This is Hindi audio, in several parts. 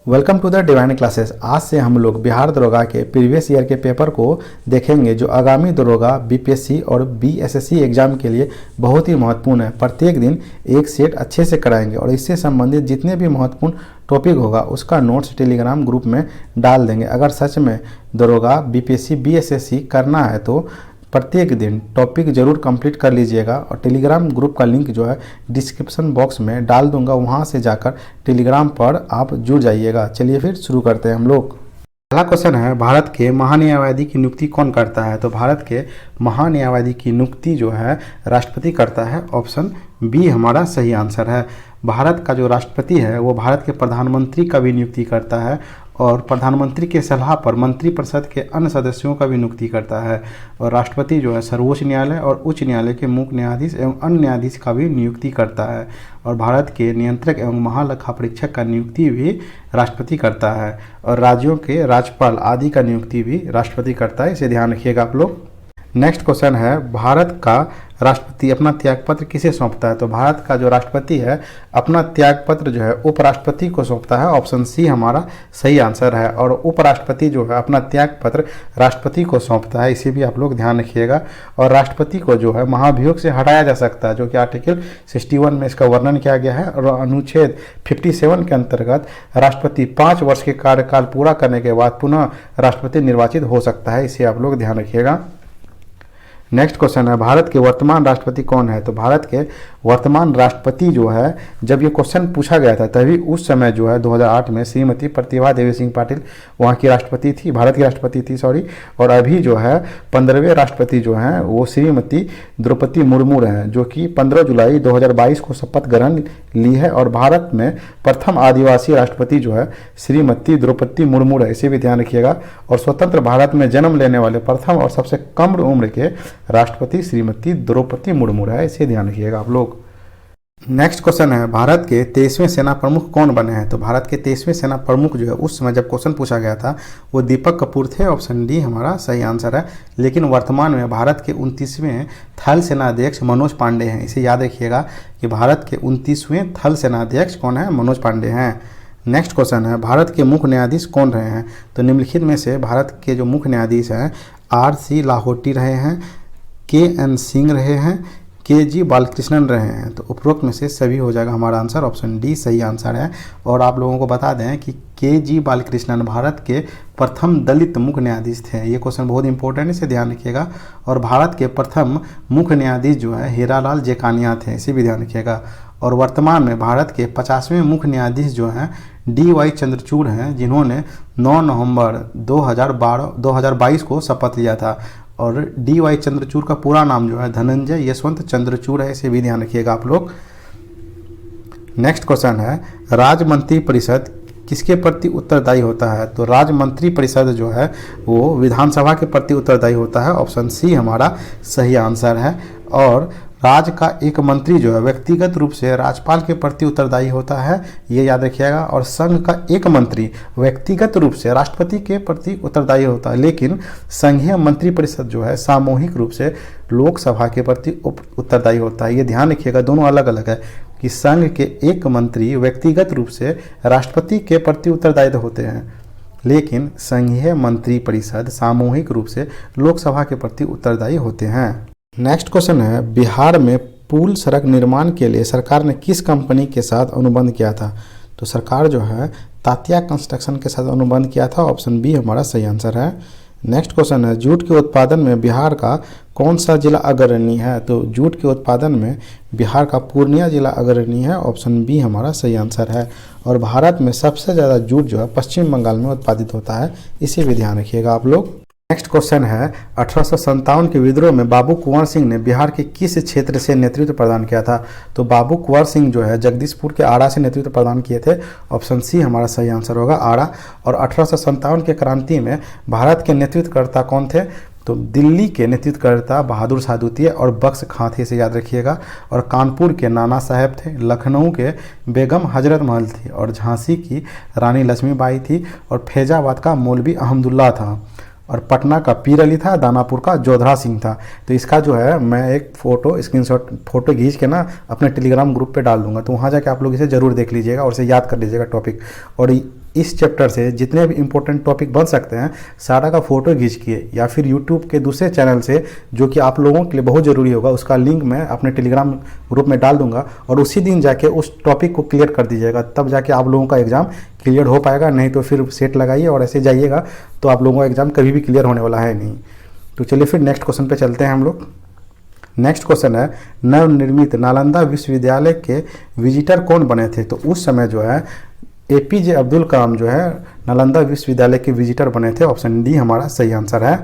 Welcome to the divine classes. आज से हम लोग बिहार दरोगा के प्रीवियस ईयर के पेपर को देखेंगे जो आगामी दरोगा बीपीएससी और बीएसएससी एग्जाम के लिए बहुत ही महत्वपूर्ण है। प्रत्येक दिन एक सेट अच्छे से कराएंगे और इससे संबंधित जितने भी महत्वपूर्ण टॉपिक होगा उसका नोट्स टेलीग्राम ग्रुप में डाल देंगे। अगर सच में दरोगा बीपीएससी बीएसएससी करना है तो प्रत्येक दिन टॉपिक जरूर कंप्लीट कर लीजिएगा और टेलीग्राम ग्रुप का लिंक जो है डिस्क्रिप्शन बॉक्स में डाल दूंगा, वहां से जाकर टेलीग्राम पर आप जुड़ जाइएगा। चलिए फिर शुरू करते हैं हम लोग। पहला क्वेश्चन है, भारत के महान्यायवादी की नियुक्ति कौन करता है? तो भारत के महान्यायवादी की नियुक्ति जो है राष्ट्रपति करता है। ऑप्शन बी हमारा सही आंसर है। भारत का जो राष्ट्रपति है वो भारत के प्रधानमंत्री का भी नियुक्ति करता है और प्रधानमंत्री के सलाह पर मंत्रिपरिषद के अन्य सदस्यों का भी नियुक्ति करता है। और राष्ट्रपति जो है सर्वोच्च न्यायालय और उच्च न्यायालय के मुख्य न्यायाधीश एवं अन्य न्यायाधीश का भी नियुक्ति करता है। और भारत के नियंत्रक एवं महालेखा परीक्षक का नियुक्ति भी राष्ट्रपति करता है। और राज्यों के राज्यपाल आदि का नियुक्ति भी राष्ट्रपति करता है, इसे ध्यान रखिएगा आप लोग। नेक्स्ट क्वेश्चन है, भारत का राष्ट्रपति अपना त्यागपत्र किसे सौंपता है? तो भारत का जो राष्ट्रपति है अपना त्यागपत्र जो है उपराष्ट्रपति को सौंपता है। ऑप्शन सी हमारा सही आंसर है। और उपराष्ट्रपति जो है अपना त्यागपत्र राष्ट्रपति को सौंपता है, इसे भी आप लोग ध्यान रखिएगा। और राष्ट्रपति को जो है महाभियोग से हटाया जा सकता है, जो कि आर्टिकल 61 में इसका वर्णन किया गया है। और अनुच्छेद 57 के अंतर्गत राष्ट्रपति 5 वर्ष के कार्यकाल पूरा करने के बाद पुनः राष्ट्रपति निर्वाचित हो सकता है, इसे आप लोग ध्यान रखिएगा। नेक्स्ट क्वेश्चन है, भारत के वर्तमान राष्ट्रपति कौन है? तो भारत के वर्तमान राष्ट्रपति जो है, जब ये क्वेश्चन पूछा गया था तभी उस समय जो है 2008 में श्रीमती प्रतिभा देवी सिंह पाटिल वहाँ की राष्ट्रपति थी, भारत की राष्ट्रपति थी सॉरी। और अभी जो है 15वें राष्ट्रपति जो हैं वो श्रीमती द्रौपदी मुर्मू हैं, जो कि 15 जुलाई 2022 को शपथ ग्रहण ली है। और भारत में प्रथम आदिवासी राष्ट्रपति जो है श्रीमती द्रौपदी मुर्मू है, इसे भी ध्यान रखिएगा। और स्वतंत्र भारत में जन्म लेने वाले प्रथम और सबसे कम उम्र के राष्ट्रपति श्रीमती द्रौपदी मुर्मू है, इसे ध्यान रखिएगा आप लोग। नेक्स्ट क्वेश्चन है, भारत के 23वें सेना प्रमुख कौन बने हैं? तो भारत के 23वें सेना प्रमुख जो है उस समय जब क्वेश्चन पूछा गया था वो दीपक कपूर थे। ऑप्शन डी हमारा सही आंसर है। लेकिन वर्तमान में भारत के 29वें थल सेनाध्यक्ष मनोज पांडे हैं, इसे याद रखिएगा कि भारत के 29वें थल सेनाध्यक्ष कौन है? मनोज पांडे हैं। नेक्स्ट क्वेश्चन है, भारत के मुख्य न्यायाधीश कौन रहे हैं? तो निम्नलिखित में से भारत के जो मुख्य न्यायाधीश हैं आर.सी. लाहोटी रहे हैं, के.एन. सिंह रहे हैं, के.जी. बालकृष्णन रहे हैं। तो उपरोक्त में से सभी हो जाएगा हमारा आंसर। ऑप्शन डी सही आंसर है। और आप लोगों को बता दें कि के.जी. बालकृष्णन भारत के प्रथम दलित मुख्य न्यायाधीश थे। ये क्वेश्चन बहुत इंपॉर्टेंट है, इसे ध्यान रखिएगा। और भारत के प्रथम मुख्य न्यायाधीश जो है हीरालाल जेकानिया थे, इसे भी ध्यान रखिएगा। और वर्तमान में भारत के 50वें मुख्य न्यायाधीश जो हैं डी.वाई. चंद्रचूड़ हैं, जिन्होंने 9 नवंबर 2022 को शपथ लिया था। और डी.वाई. चंद्रचूड़ का पूरा नाम जो है धनंजय यशवंत चंद्रचूड़ है, इसे भी ध्यान रखिएगा आप लोग। नेक्स्ट क्वेश्चन है, राज्य मंत्री परिषद किसके प्रति उत्तरदायी होता है? तो राज्य मंत्री परिषद जो है वो विधानसभा के प्रति उत्तरदायी होता है। ऑप्शन सी हमारा सही आंसर है। और राज्य का एक मंत्री जो है व्यक्तिगत रूप से राज्यपाल के प्रति उत्तरदायी होता है, ये याद रखिएगा। और संघ का एक मंत्री व्यक्तिगत रूप से राष्ट्रपति के प्रति उत्तरदायी होता है। लेकिन संघीय मंत्रिपरिषद जो है सामूहिक रूप से लोकसभा के प्रति उत्तरदायी होता है, ये ध्यान रखिएगा। दोनों अलग अलग है कि संघ के एक मंत्री व्यक्तिगत रूप से राष्ट्रपति के प्रति उत्तरदायी होते हैं, लेकिन संघीय मंत्रिपरिषद सामूहिक रूप से लोकसभा के प्रति उत्तरदायी होते हैं। नेक्स्ट क्वेश्चन है, बिहार में पुल सड़क निर्माण के लिए सरकार ने किस कंपनी के साथ अनुबंध किया था? तो सरकार जो है तात्या कंस्ट्रक्शन के साथ अनुबंध किया था। ऑप्शन बी हमारा सही आंसर है। नेक्स्ट क्वेश्चन है, जूट के उत्पादन में बिहार का कौन सा जिला अग्रणी है? तो जूट के उत्पादन में बिहार का पूर्णिया जिला अग्रणी है। ऑप्शन बी हमारा सही आंसर है। और भारत में सबसे ज़्यादा जूट जो है पश्चिम बंगाल में उत्पादित होता है, इसे भी ध्यान रखिएगा आप लोग। नेक्स्ट क्वेश्चन है, 1857 के विद्रोह में बाबू कुंवर सिंह ने बिहार के किस क्षेत्र से नेतृत्व प्रदान किया था? तो बाबू कुंवर सिंह जो है जगदीशपुर के आड़ा से नेतृत्व प्रदान किए थे। ऑप्शन सी हमारा सही आंसर होगा, आड़ा। और 1857 के क्रांति में भारत के नेतृत्वकर्ता कौन थे? तो दिल्ली के नेतृत्वकर्ता बहादुर शाह द्वितीय और बख्श खां थे, इसे याद रखिएगा। और कानपुर के नाना साहेब थे, लखनऊ के बेगम हजरत महल थी, और झांसी की रानी लक्ष्मीबाई थी, और फैजाबाद का मौलवी अहमदुल्ला था, और पटना का पीर अली था, दानापुर का जोधरा सिंह था। तो इसका जो है मैं एक स्क्रीनशॉट फोटो खींच के ना अपने टेलीग्राम ग्रुप पे डाल दूंगा, तो वहाँ जाके आप लोग इसे ज़रूर देख लीजिएगा और इसे याद कर लीजिएगा टॉपिक। और इस चैप्टर से जितने भी इंपॉर्टेंट टॉपिक बन सकते हैं सारा का फोटो खींच के या फिर यूट्यूब के दूसरे चैनल से, जो कि आप लोगों के लिए बहुत ज़रूरी होगा, उसका लिंक मैं अपने टेलीग्राम ग्रुप में डाल दूंगा और उसी दिन जाके उस टॉपिक को क्लियर कर दीजिएगा, तब जाके आप लोगों का एग्ज़ाम क्लियर हो पाएगा। नहीं तो फिर सेट लगाइए और ऐसे जाइएगा तो आप लोगों का एग्ज़ाम कभी भी क्लियर होने वाला है नहीं। तो चलिए फिर नेक्स्ट क्वेश्चन पे चलते हैं हम लोग। नेक्स्ट क्वेश्चन है, नवनिर्मित नालंदा विश्वविद्यालय के विजिटर कौन बने थे? तो उस समय जो है APJ अब्दुल कलाम जो है नालंदा विश्वविद्यालय के विजिटर बने थे। ऑप्शन डी हमारा सही आंसर है।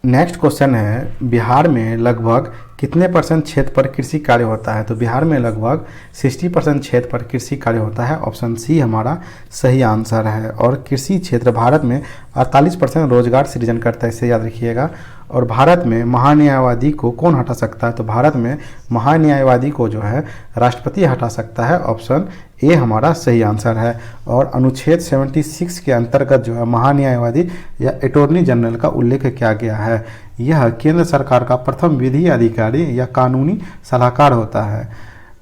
नेक्स्ट क्वेश्चन है, बिहार में लगभग कितने % क्षेत्र पर कृषि कार्य होता है? तो बिहार में लगभग 60% क्षेत्र पर कृषि कार्य होता है। ऑप्शन सी हमारा सही आंसर है। और कृषि क्षेत्र भारत में 48% रोजगार सृजन करता है, इसे याद रखिएगा। और भारत में महान्यायवादी को कौन हटा सकता है? तो भारत में महान्यायवादी को जो है राष्ट्रपति हटा सकता है। ऑप्शन ए हमारा सही आंसर है। और अनुच्छेद 76 के अंतर्गत जो है महान्यायवादी या अटॉर्नी जनरल का उल्लेख किया गया है। यह केंद्र सरकार का प्रथम विधि अधिकारी या कानूनी सलाहकार होता है।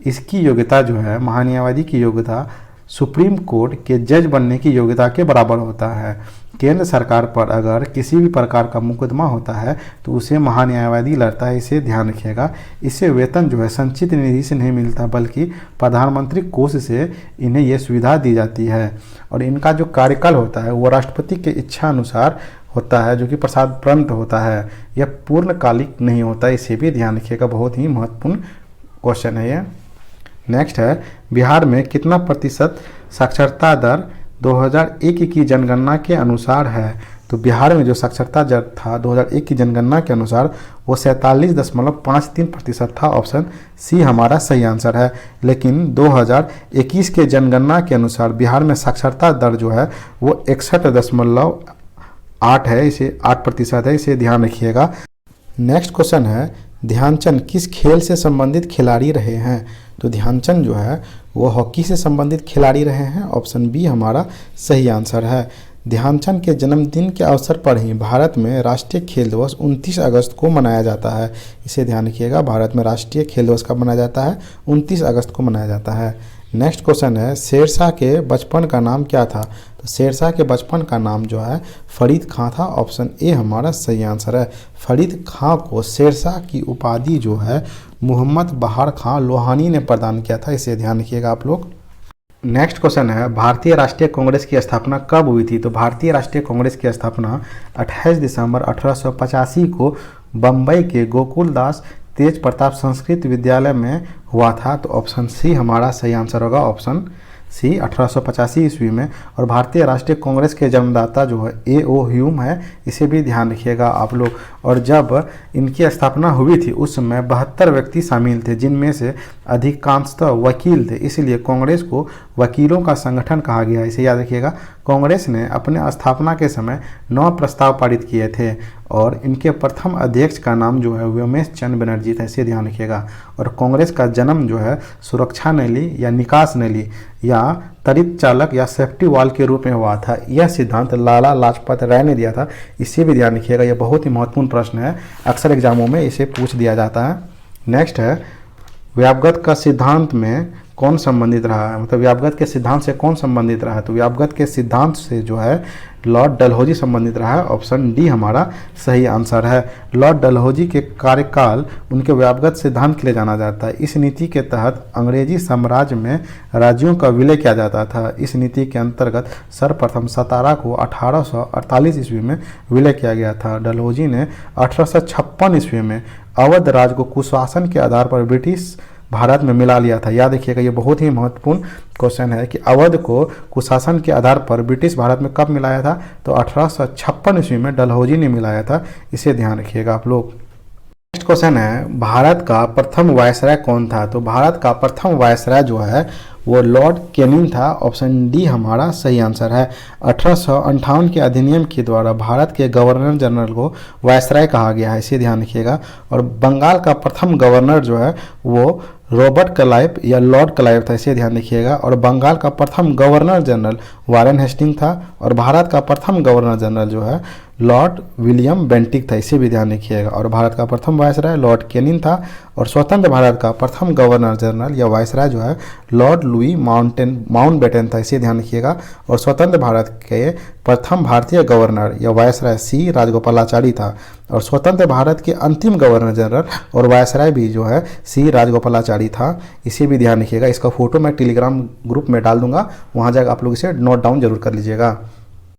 इसकी योग्यता जो है, महान्यायवादी की योग्यता सुप्रीम कोर्ट के जज बनने की योग्यता के बराबर होता है। केंद्र सरकार पर अगर किसी भी प्रकार का मुकदमा होता है तो उसे महान्यायवादी लड़ता है, इसे ध्यान रखिएगा। इससे वेतन जो है संचित निधि से नहीं मिलता बल्कि प्रधानमंत्री कोष से इन्हें यह सुविधा दी जाती है। और इनका जो कार्यकाल होता है वो राष्ट्रपति के इच्छा अनुसार होता है, जो कि प्रसादपंत होता है, यह पूर्णकालिक नहीं होता, इसे भी ध्यान रखिएगा। बहुत ही महत्वपूर्ण क्वेश्चन है ये। नेक्स्ट है, बिहार में कितना % साक्षरता दर 2001 की जनगणना के अनुसार है? तो बिहार में जो साक्षरता दर था 2001 की जनगणना के अनुसार वो 47.53% था। ऑप्शन सी हमारा सही आंसर है। लेकिन 2021 के जनगणना के अनुसार बिहार में साक्षरता दर जो है वो 61.8 है, इसे 8% है, इसे ध्यान रखिएगा। नेक्स्ट क्वेश्चन है, ध्यानचंद किस खेल से संबंधित खिलाड़ी रहे हैं? तो ध्यानचंद जो है वो हॉकी से संबंधित खिलाड़ी रहे हैं। ऑप्शन बी हमारा सही आंसर है। ध्यानचंद के जन्मदिन के अवसर पर ही भारत में राष्ट्रीय खेल दिवस 29 अगस्त को मनाया जाता है, इसे ध्यान रखिएगा। भारत में राष्ट्रीय खेल दिवस कब मनाया जाता है? 29 अगस्त को मनाया जाता है। नेक्स्ट क्वेश्चन है, शेरशाह के बचपन का नाम क्या था? तो शेरशाह के बचपन का नाम जो है फरीद खां था। ऑप्शन ए हमारा सही आंसर है। फरीद खां को शेरशाह की उपाधि जो है मोहम्मद बहार खां लोहानी ने प्रदान किया था, इसे ध्यान रखिएगा आप लोग। नेक्स्ट क्वेश्चन है, भारतीय राष्ट्रीय कांग्रेस की स्थापना कब हुई थी? तो भारतीय राष्ट्रीय कांग्रेस की स्थापना 28 दिसंबर 1885 को बम्बई के गोकुलदास तेज प्रताप संस्कृत विद्यालय में हुआ था। तो ऑप्शन सी हमारा सही आंसर होगा। ऑप्शन सी 1885 ईस्वी में। और भारतीय राष्ट्रीय कांग्रेस के जन्मदाता जो है A.O. ह्यूम है, इसे भी ध्यान रखिएगा आप लोग। और जब इनकी स्थापना हुई थी उस समय 72 व्यक्ति शामिल थे, जिनमें से अधिकांशतः वकील थे, इसलिए कांग्रेस को वकीलों का संगठन कहा गया, इसे याद रखिएगा। कांग्रेस ने अपने स्थापना के समय 9 प्रस्ताव पारित किए थे और इनके प्रथम अध्यक्ष का नाम जो है व्योमेश चंद्र बनर्जी था, इसे ध्यान रखिएगा। और कांग्रेस का जन्म जो है सुरक्षा नली या निकास नली या त्वरित चालक या सेफ्टी वॉल के रूप में हुआ था। यह सिद्धांत लाला लाजपत राय ने दिया था, इसे भी ध्यान रखिएगा। यह बहुत ही महत्वपूर्ण प्रश्न है, अक्सर एग्जामों में इसे पूछ दिया जाता है। नेक्स्ट है, व्यापगत का सिद्धांत में कौन संबंधित रहा है? मतलब व्यापगत के सिद्धांत से कौन संबंधित रहा है? तो व्यापगत के सिद्धांत से जो है लॉर्ड डलहौजी संबंधित रहा है। ऑप्शन डी हमारा सही आंसर है। लॉर्ड डलहौजी के कार्यकाल उनके व्यापगत सिद्धांत के लिए जाना जाता है। इस नीति के तहत अंग्रेजी साम्राज्य में राज्यों का विलय किया जाता था। इस नीति के अंतर्गत सर्वप्रथम सतारा को 1848 ईस्वी में विलय किया गया था। डलहौजी ने 1856 ईस्वी में अवध राज को कुशासन के आधार पर ब्रिटिश भारत में मिला लिया था। याद रखिएगा, ये बहुत ही महत्वपूर्ण क्वेश्चन है कि अवध को कुशासन के आधार पर ब्रिटिश भारत में कब मिलाया था? तो 1856 ईस्वी में डलहौजी ने मिलाया था, इसे ध्यान रखिएगा आप लोग। नेक्स्ट क्वेश्चन है, भारत का प्रथम वायसराय कौन था? तो भारत का प्रथम वायसराय जो है वो लॉर्ड कैनिंग था। ऑप्शन डी हमारा सही आंसर है। 1858 के अधिनियम के द्वारा भारत के गवर्नर जनरल को वायसराय कहा गया है, इसे ध्यान रखिएगा। और बंगाल का प्रथम गवर्नर जो है वो रॉबर्ट क्लाइव या लॉर्ड क्लाइव था, इसे ध्यान रखिएगा। और बंगाल का प्रथम गवर्नर जनरल वारेन हेस्टिंग था। और भारत का प्रथम गवर्नर जनरल जो है लॉर्ड विलियम बेंटिक था, इसे भी ध्यान रखिएगा। और भारत का प्रथम वायसराय लॉर्ड कैनिंग था। और स्वतंत्र भारत का प्रथम गवर्नर जनरल या वायसराय जो है लॉर्ड लुई माउंटबेटन था, इसे ध्यान रखिएगा। और स्वतंत्र भारत के प्रथम भारतीय गवर्नर या वायसराय सी राजगोपालाचारी था। और स्वतंत्र भारत के अंतिम गवर्नर जनरल और वायसराय भी जो है सी राजगोपालाचारी था, इसे भी ध्यान रखिएगा। इसका फोटो मैं टेलीग्राम ग्रुप में डाल दूंगा, वहाँ जाकर आप लोग इसे नोट डाउन जरूर कर लीजिएगा।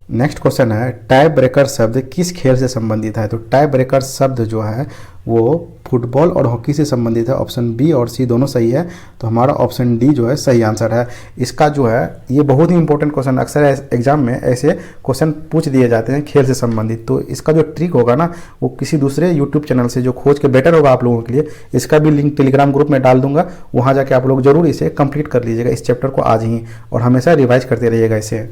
नेक्स्ट क्वेश्चन है टाई ब्रेकर शब्द किस खेल से संबंधित है? तो टाई ब्रेकर शब्द जो है वो फुटबॉल और हॉकी से संबंधित है। ऑप्शन बी और सी दोनों सही है, तो हमारा ऑप्शन डी जो है सही आंसर है। इसका जो है ये बहुत ही इंपॉर्टेंट क्वेश्चन, अक्सर एग्जाम में ऐसे क्वेश्चन पूछ दिए जाते हैं खेल से संबंधित। तो इसका जो ट्रिक होगा ना वो किसी दूसरे यूट्यूब चैनल से जो खोज के बेटर होगा आप लोगों के लिए, इसका भी लिंक टेलीग्राम ग्रुप में डाल दूंगा, वहाँ जाके आप लोग जरूर इसे कंप्लीट कर लीजिएगा इस चैप्टर को आज ही, और हमेशा रिवाइज करते रहिएगा इसे।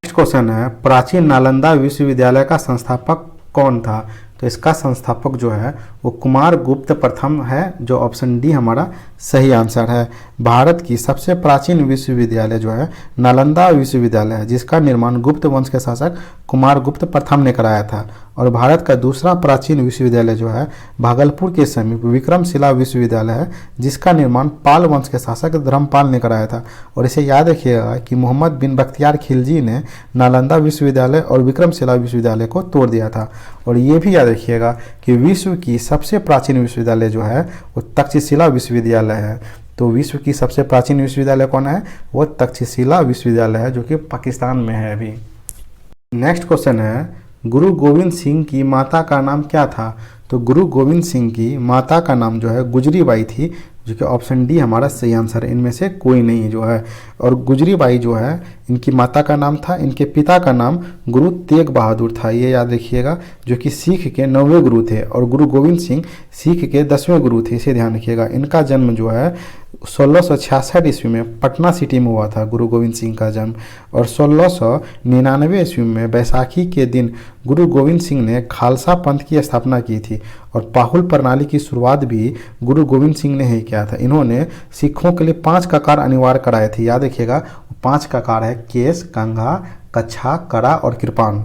नेक्स्ट क्वेश्चन है प्राचीन नालंदा विश्वविद्यालय का संस्थापक कौन था? तो इसका संस्थापक जो है वो कुमार गुप्त प्रथम है, जो ऑप्शन डी हमारा सही आंसर है। भारत की सबसे प्राचीन विश्वविद्यालय जो है नालंदा विश्वविद्यालय है, जिसका निर्माण गुप्त वंश के शासक कुमार गुप्त प्रथम ने कराया था। और भारत का दूसरा प्राचीन विश्वविद्यालय जो है भागलपुर के समीप विक्रमशिला विश्वविद्यालय है, जिसका निर्माण पाल वंश के शासक धर्मपाल ने कराया था। और इसे याद रखिएगा कि मोहम्मद बिन बख्तियार खिलजी ने नालंदा विश्वविद्यालय और विक्रमशिला विश्वविद्यालय को तोड़ दिया था। और ये भी याद रखिएगा कि विश्व की सबसे प्राचीन विश्वविद्यालय जो है वो तक्षशिला विश्वविद्यालय है। तो विश्व की सबसे प्राचीन विश्वविद्यालय कौन है? वो तक्षशिला विश्वविद्यालय है, जो कि पाकिस्तान में है अभी। नेक्स्ट क्वेश्चन है गुरु गोविंद सिंह की माता का नाम क्या था? तो गुरु गोविंद सिंह की माता का नाम जो है गुजरी बाई थी, जो कि ऑप्शन डी हमारा सही आंसर है, इनमें से कोई नहीं जो है। और गुजरी बाई जो है इनकी माता का नाम था, इनके पिता का नाम गुरु तेग बहादुर था, ये याद रखिएगा, जो कि सिख के 9वें गुरु थे। और गुरु गोविंद सिंह सिख के 10वें गुरु थे, इसे ध्यान रखिएगा। इनका जन्म जो है 1666 ईस्वी में पटना सिटी में हुआ था गुरु गोविंद सिंह का जन्म। और 1699 ईस्वी में बैसाखी के दिन गुरु गोविंद सिंह ने खालसा पंथ की स्थापना की थी। और पाहुल प्रणाली की शुरुआत भी गुरु गोविंद सिंह ने ही किया था। इन्होंने सिखों के लिए 5 ककार अनिवार्य कराए थे, याद रखिएगा। 5 ककार है केस, कंघा, कच्छा, कड़ा और कृपान।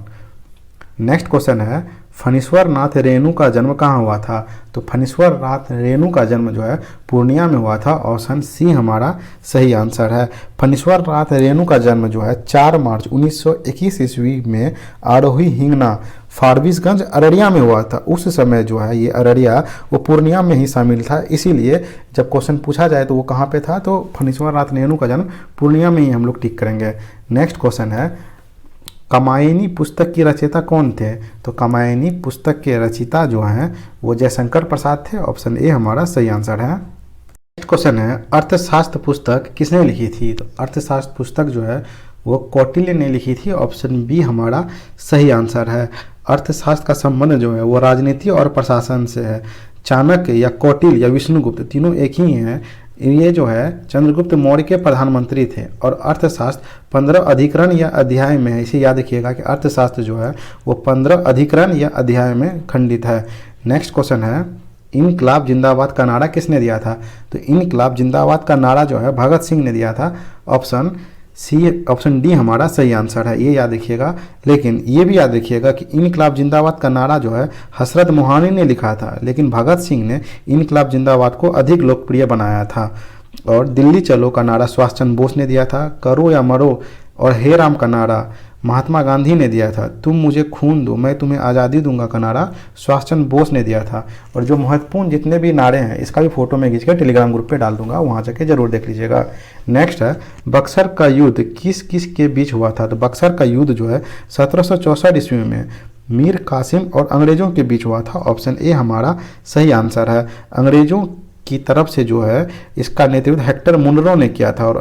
नेक्स्ट क्वेश्चन है फणीश्वर नाथ रेणु का जन्म कहाँ हुआ था? तो फणीश्वर नाथ रेणु का जन्म जो है पूर्णिया में हुआ था, ऑप्शन सी हमारा सही आंसर है। फणीश्वर नाथ रेणु का जन्म जो है 4 मार्च 1921 ईस्वी में आरोही हिंगना फारबिसगंज अररिया में हुआ था। उस समय जो है ये अररिया वो पूर्णिया में ही शामिल था, इसीलिए जब क्वेश्चन पूछा जाए तो वो कहाँ पे था, तो फणीश्वर नाथ रेणु का जन्म पूर्णिया में ही हम लोग टिक करेंगे। नेक्स्ट क्वेश्चन है कामायनी पुस्तक की रचयिता कौन थे? तो कामायनी पुस्तक के रचयिता जो हैं वो जयशंकर प्रसाद थे, ऑप्शन ए हमारा सही आंसर है। नेक्स्ट क्वेश्चन है अर्थशास्त्र पुस्तक किसने लिखी थी? तो अर्थशास्त्र पुस्तक जो है वो कौटिल्य ने लिखी थी, ऑप्शन बी हमारा सही आंसर है। अर्थशास्त्र का संबंध जो है वो राजनीति और प्रशासन से है। चाणक्य या कौटिल्य या विष्णुगुप्त तीनों एक ही हैं। ये जो है चंद्रगुप्त मौर्य के प्रधानमंत्री थे। और अर्थशास्त्र 15 अधिकरण या अध्याय में है, इसे याद रखिएगा कि अर्थशास्त्र जो है वो 15 अधिकरण या अध्याय में खंडित है। नेक्स्ट क्वेश्चन है इनकलाब जिंदाबाद का नारा किसने दिया था? तो इनकलाब जिंदाबाद का नारा जो है भगत सिंह ने दिया था, ऑप्शन सी ऑप्शन डी हमारा सही आंसर है, ये याद रखिएगा। लेकिन ये भी याद रखिएगा कि इनकलाब जिंदाबाद का नारा जो है हसरत मोहानी ने लिखा था, लेकिन भगत सिंह ने इनकलाब जिंदाबाद को अधिक लोकप्रिय बनाया था। और दिल्ली चलो का नारा सुभाष चंद्र बोस ने दिया था। करो या मरो और हे राम का नारा महात्मा गांधी ने दिया था। तुम मुझे खून दो मैं तुम्हें आज़ादी दूंगा का नारा सुभाष चंद्र बोस ने दिया था। और जो महत्वपूर्ण जितने भी नारे हैं इसका भी फोटो मैं खींच के टेलीग्राम ग्रुप पे डाल दूंगा, वहाँ जाके जरूर देख लीजिएगा। नेक्स्ट है बक्सर का युद्ध किस किस के बीच हुआ था? तो बक्सर का युद्ध जो है 1764 ईस्वी में मीर कासिम और अंग्रेजों के बीच हुआ था, ऑप्शन ए हमारा सही आंसर है। अंग्रेजों की तरफ से जो है इसका नेतृत्व हेक्टर मुनरो ने किया था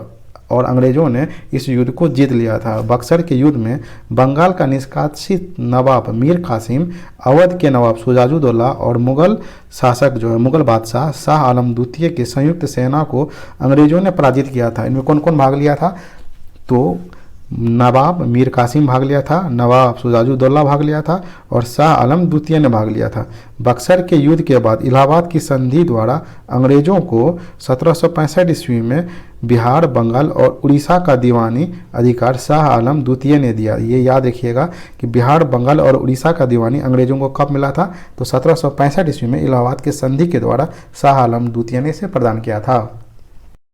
और अंग्रेजों ने इस युद्ध को जीत लिया था। बक्सर के युद्ध में बंगाल का निष्कासित नवाब मीर कासिम, अवध के नवाब शुजाउद्दौला और मुगल शासक जो है मुगल बादशाह शाह आलम द्वितीय की संयुक्त सेना को अंग्रेजों ने पराजित किया था। इनमें कौन कौन भाग लिया था? तो नवाब मीर कासिम भाग लिया था, नवाब शुजाउद्दौला भाग लिया था और शाह आलम द्वितीय ने भाग लिया था। बक्सर के युद्ध के बाद इलाहाबाद की संधि द्वारा अंग्रेजों को 1765 ईस्वी में बिहार, बंगाल और उड़ीसा का दीवानी अधिकार शाह आलम द्वितीय ने दिया। ये याद रखिएगा कि बिहार, बंगाल और उड़ीसा का दीवानी अंग्रेजों को कब मिला था, तो 1765 ईस्वी में इलाहाबाद की संधि के द्वारा शाह आलम द्वितीय ने इसे प्रदान किया था।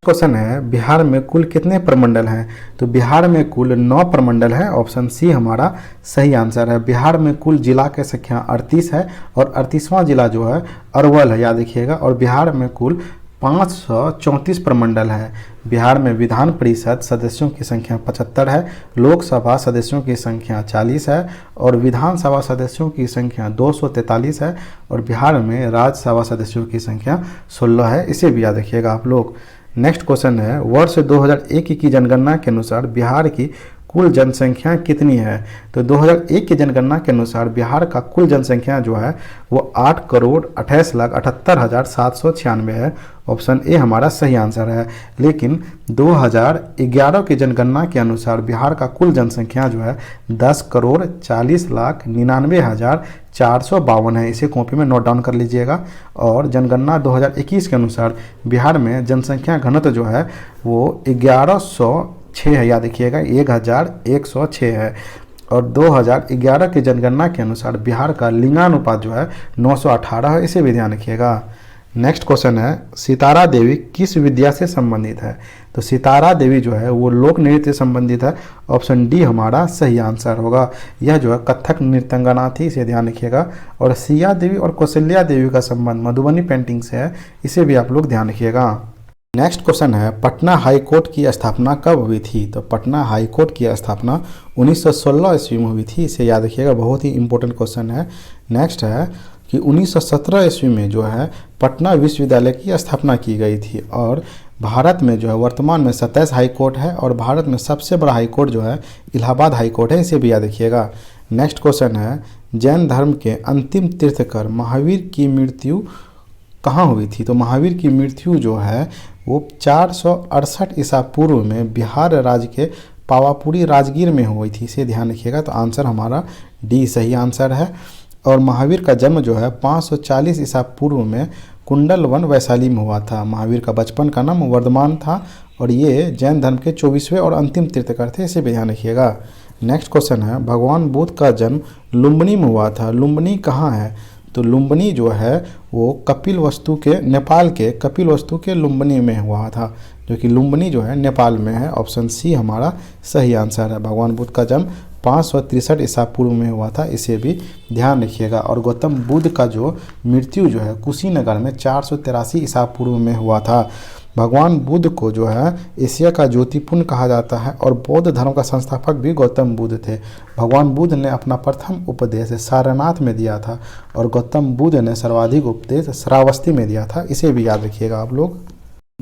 क्वेश्चन है बिहार में कुल कितने प्रमंडल हैं, तो बिहार में कुल 9 प्रमंडल है। ऑप्शन सी हमारा सही आंसर है। बिहार में कुल जिला की संख्या 38 है और 38वां जिला जो है अरवल है, याद रखिएगा। और बिहार में कुल 534 प्रमंडल है। बिहार में विधान परिषद सदस्यों की संख्या 75 है, लोकसभा सदस्यों की संख्या 40 है और विधानसभा सदस्यों की संख्या 243 है और बिहार में राज्यसभा सदस्यों की संख्या 16 है। इसे भी याद रखिएगा आप लोग। नेक्स्ट क्वेश्चन है वर्ष 2001 की जनगणना के अनुसार बिहार की कुल जनसंख्या कितनी है, तो 2001 की जनगणना के अनुसार बिहार का कुल जनसंख्या जो है वो 8,28,78,796 है। ऑप्शन ए हमारा सही आंसर है। लेकिन 2011 की जनगणना के अनुसार बिहार का कुल जनसंख्या जो है 10,40,99,452 है। इसे कॉपी में नोट डाउन कर लीजिएगा। और जनगणना 2021 के अनुसार बिहार में जनसंख्या घनत्व जो है वो 1106 है, याद रखिएगा 1106 है। और 2011 की जनगणना के अनुसार बिहार का लिंगानुपात जो है 918 है। इसे भी ध्यान रखिएगा। नेक्स्ट क्वेश्चन है सितारा देवी किस विद्या से संबंधित है, तो सितारा देवी जो है वो लोक नृत्य से संबंधित है। ऑप्शन डी हमारा सही आंसर होगा। यह जो है कथक नृत्यांगना थी, इसे ध्यान रखिएगा। और सिया देवी और कौशल्या देवी का संबंध मधुबनी पेंटिंग से है, इसे भी आप लोग ध्यान रखिएगा। नेक्स्ट क्वेश्चन है पटना हाई कोर्ट की स्थापना कब हुई थी, तो पटना हाई कोर्ट की स्थापना 1916 ईस्वी में हुई थी। इसे याद रखिएगा, बहुत ही इंपॉर्टेंट क्वेश्चन है। नेक्स्ट है कि 1917 ईस्वी में जो है पटना विश्वविद्यालय की स्थापना की गई थी। और भारत में जो है वर्तमान में 27 हाई कोर्ट है और भारत में सबसे बड़ा हाई कोर्ट जो है इलाहाबाद हाई कोर्ट है। इसे भी याद रखिएगा। नेक्स्ट क्वेश्चन है जैन धर्म के अंतिम तीर्थकर महावीर की मृत्यु कहाँ हुई थी, तो महावीर की मृत्यु जो है वो 468 ईसा पूर्व में बिहार राज्य के पावापुरी राजगीर में हुई थी। इसे ध्यान रखिएगा। तो आंसर हमारा डी सही आंसर है। और महावीर का जन्म जो है 540 ईसा पूर्व में कुंडलवन वैशाली में हुआ था। महावीर का बचपन का नाम वर्धमान था और ये जैन धर्म के 24वें और अंतिम तीर्थकर थे। इसे भी ध्यान रखिएगा। नेक्स्ट क्वेश्चन है भगवान बुद्ध का जन्म लुम्बिनी में हुआ था। लुम्बिनी कहाँ है, तो लुम्बिनी जो है वो कपिलवस्तु के नेपाल के कपिलवस्तु के लुम्बिनी में हुआ था, जो कि लुम्बिनी जो है नेपाल में है। ऑप्शन सी हमारा सही आंसर है। भगवान बुद्ध का जन्म 563 ईसा पूर्व में हुआ था। इसे भी ध्यान रखिएगा। और गौतम बुद्ध का जो मृत्यु जो है कुशीनगर में 483 ईसा पूर्व में हुआ था। भगवान बुद्ध को जो है एशिया का ज्योतिपुंज कहा जाता है और बौद्ध धर्म का संस्थापक भी गौतम बुद्ध थे। भगवान बुद्ध ने अपना प्रथम उपदेश सारनाथ में दिया था और गौतम बुद्ध ने सर्वाधिक उपदेश श्रावस्ती में दिया था। इसे भी याद रखिएगा आप लोग।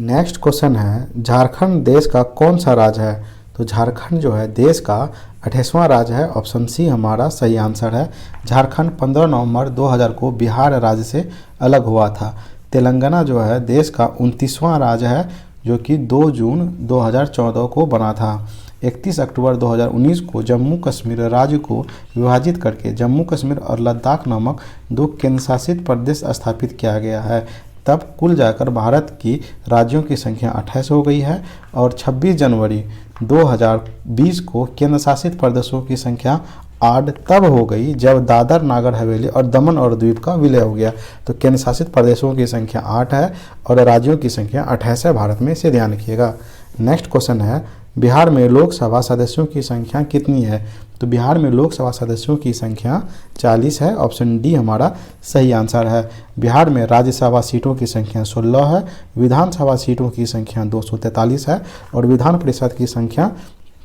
नेक्स्ट क्वेश्चन है झारखंड देश का कौन सा राज्य है, तो झारखंड जो है देश का 28वां राज्य है। ऑप्शन सी हमारा सही आंसर है। झारखंड 15 नवंबर 2000 को बिहार राज्य से अलग हुआ था। तेलंगाना जो है देश का 29वां राज्य है, जो कि 2 जून 2014 को बना था। 31 अक्टूबर 2019 को जम्मू कश्मीर राज्य को विभाजित करके जम्मू कश्मीर और लद्दाख नामक 2 केंद्रशासित प्रदेश स्थापित किया गया है। तब कुल जाकर भारत की राज्यों की संख्या 28 हो गई है और 26 जनवरी 2020 को केंद्र शासित प्रदेशों की संख्या 8 तब हो गई जब दादर नागर हवेली और दमन और द्वीप का विलय हो गया। तो केंद्र शासित प्रदेशों की संख्या 8 है और राज्यों की संख्या 28 है भारत में। इसे ध्यान रखिएगा। नेक्स्ट क्वेश्चन है बिहार में लोकसभा सदस्यों की संख्या कितनी है, तो बिहार में लोकसभा सदस्यों की संख्या 40 है। ऑप्शन डी हमारा सही आंसर है। बिहार में राज्यसभा सीटों की संख्या 16 है, विधानसभा सीटों की संख्या 243 है और विधान परिषद की संख्या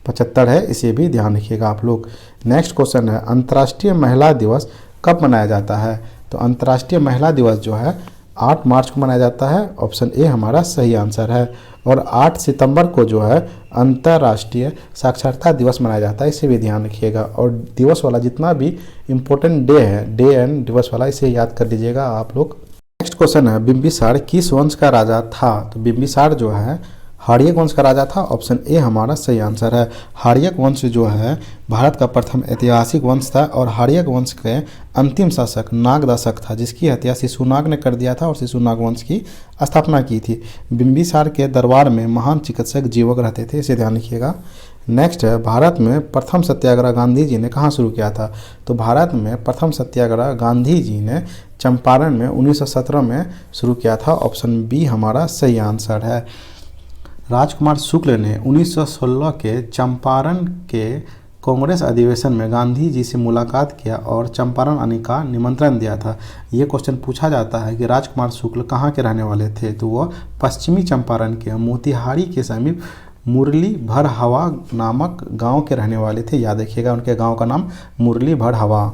75 है। इसे भी ध्यान रखिएगा आप लोग। नेक्स्ट क्वेश्चन है अंतर्राष्ट्रीय महिला दिवस कब मनाया जाता है, तो अंतर्राष्ट्रीय महिला दिवस जो है 8 मार्च को मनाया जाता है। ऑप्शन ए हमारा सही आंसर है। और 8 सितंबर को जो है अंतर्राष्ट्रीय साक्षरता दिवस मनाया जाता है। इसे भी ध्यान रखिएगा। और दिवस वाला जितना भी इम्पोर्टेंट डे है, डे एंड दिवस वाला, इसे याद कर लीजिएगा आप लोग। नेक्स्ट क्वेश्चन है बिंबिसार किस वंश का राजा था, तो बिंबिसार जो है हार्यक वंश का राजा था? ऑप्शन ए हमारा सही आंसर है। हार्यक वंश जो है भारत का प्रथम ऐतिहासिक वंश था और हार्यक वंश के अंतिम शासक नागदासक था, जिसकी हत्या शिशुनाग ने कर दिया था और शिशुनाग वंश की स्थापना की थी। बिंबिसार के दरबार में महान चिकित्सक जीवक रहते थे, इसे ध्यान रखिएगा। नेक्स्ट है, भारत में प्रथम सत्याग्रह गांधी जी ने कहाँ शुरू किया था? तो भारत में प्रथम सत्याग्रह गांधी जी ने चंपारण में 1917 में शुरू किया था। ऑप्शन बी हमारा सही आंसर है। राजकुमार शुक्ल ने 1916 के चंपारण के कांग्रेस अधिवेशन में गांधी जी से मुलाकात किया और चंपारण आने का निमंत्रण दिया था। ये क्वेश्चन पूछा जाता है कि राजकुमार शुक्ल कहाँ के रहने वाले थे? तो वह पश्चिमी चंपारण के मोतिहारी के समीप मुरली भर हवा नामक गांव के रहने वाले थे। याद रखिएगा, उनके गांव का नाम मुरली भर हवा।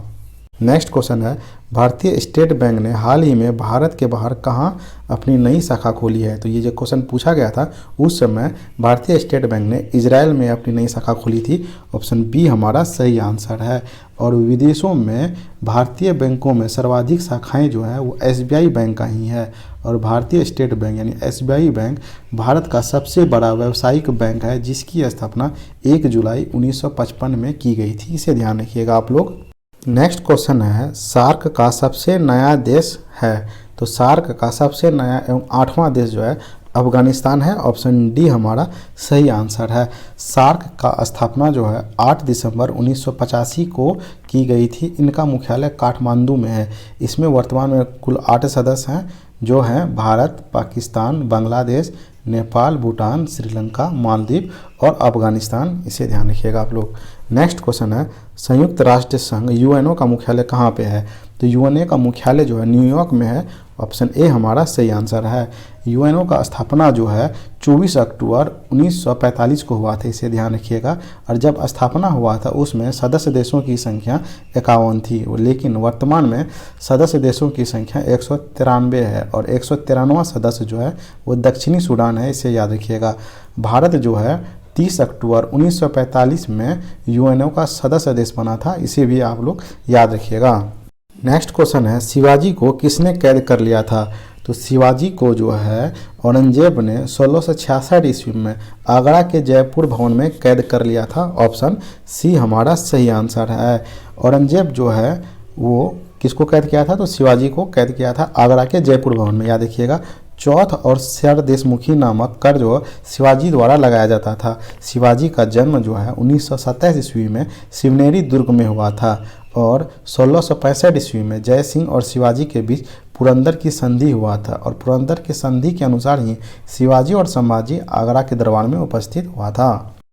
नेक्स्ट क्वेश्चन है, भारतीय स्टेट बैंक ने हाल ही में भारत के बाहर कहाँ अपनी नई शाखा खोली है? तो ये जो क्वेश्चन पूछा गया था उस समय भारतीय स्टेट बैंक ने इजराइल में अपनी नई शाखा खोली थी। ऑप्शन बी हमारा सही आंसर है। और विदेशों में भारतीय बैंकों में सर्वाधिक शाखाएं जो है वो SBI बैंक का ही है और भारतीय स्टेट बैंक यानी SBI बैंक भारत का सबसे बड़ा व्यावसायिक बैंक है, जिसकी स्थापना 1 जुलाई 1955 में की गई थी। इसे ध्यान रखिएगा आप लोग। नेक्स्ट क्वेश्चन है, सार्क का सबसे नया देश है? तो सार्क का सबसे नया एवं 8वां देश जो है अफगानिस्तान है। ऑप्शन डी हमारा सही आंसर है। सार्क का स्थापना जो है 8 दिसंबर 1985 को की गई थी। इनका मुख्यालय काठमांडू में है। इसमें वर्तमान में कुल 8 सदस्य हैं जो हैं भारत, पाकिस्तान, बांग्लादेश, नेपाल, भूटान, श्रीलंका, मालदीव और अफगानिस्तान। इसे ध्यान रखिएगा आप लोग। नेक्स्ट क्वेश्चन है, संयुक्त राष्ट्र संघ UNO का मुख्यालय कहाँ पे है? तो UNO का मुख्यालय जो है न्यूयॉर्क में है। ऑप्शन ए हमारा सही आंसर है। UNO का स्थापना जो है 24 अक्टूबर 1945 को हुआ था, इसे ध्यान रखिएगा। और जब स्थापना हुआ था उसमें सदस्य देशों की संख्या 51 थी, लेकिन वर्तमान में सदस्य देशों की संख्या 193 है और 193वां सदस्य जो है वो दक्षिणी सूडान है, इसे याद रखिएगा। भारत जो है 30 अक्टूबर 1945 में UNO का सदस्य देश बना था, इसे भी आप लोग याद रखिएगा। नेक्स्ट क्वेश्चन है, शिवाजी को किसने कैद कर लिया था? तो शिवाजी को जो है औरंगजेब ने 1666 ईस्वी में आगरा के जयपुर भवन में कैद कर लिया था। ऑप्शन सी हमारा सही आंसर है। औरंगजेब जो है वो किसको कैद किया था? तो शिवाजी को कैद किया था आगरा के जयपुर भवन में, याद रखिएगा। चौथ और शर देशमुखी नामक कर जो शिवाजी द्वारा लगाया जाता था। शिवाजी का जन्म जो है 1927 ईस्वी में शिवनेरी दुर्ग में हुआ था और 1665 ईस्वी में जय सिंह और शिवाजी के बीच पुरंदर की संधि हुआ था और पुरंदर की संधि के अनुसार ही शिवाजी और संभाजी आगरा के दरबार में उपस्थित हुआ था।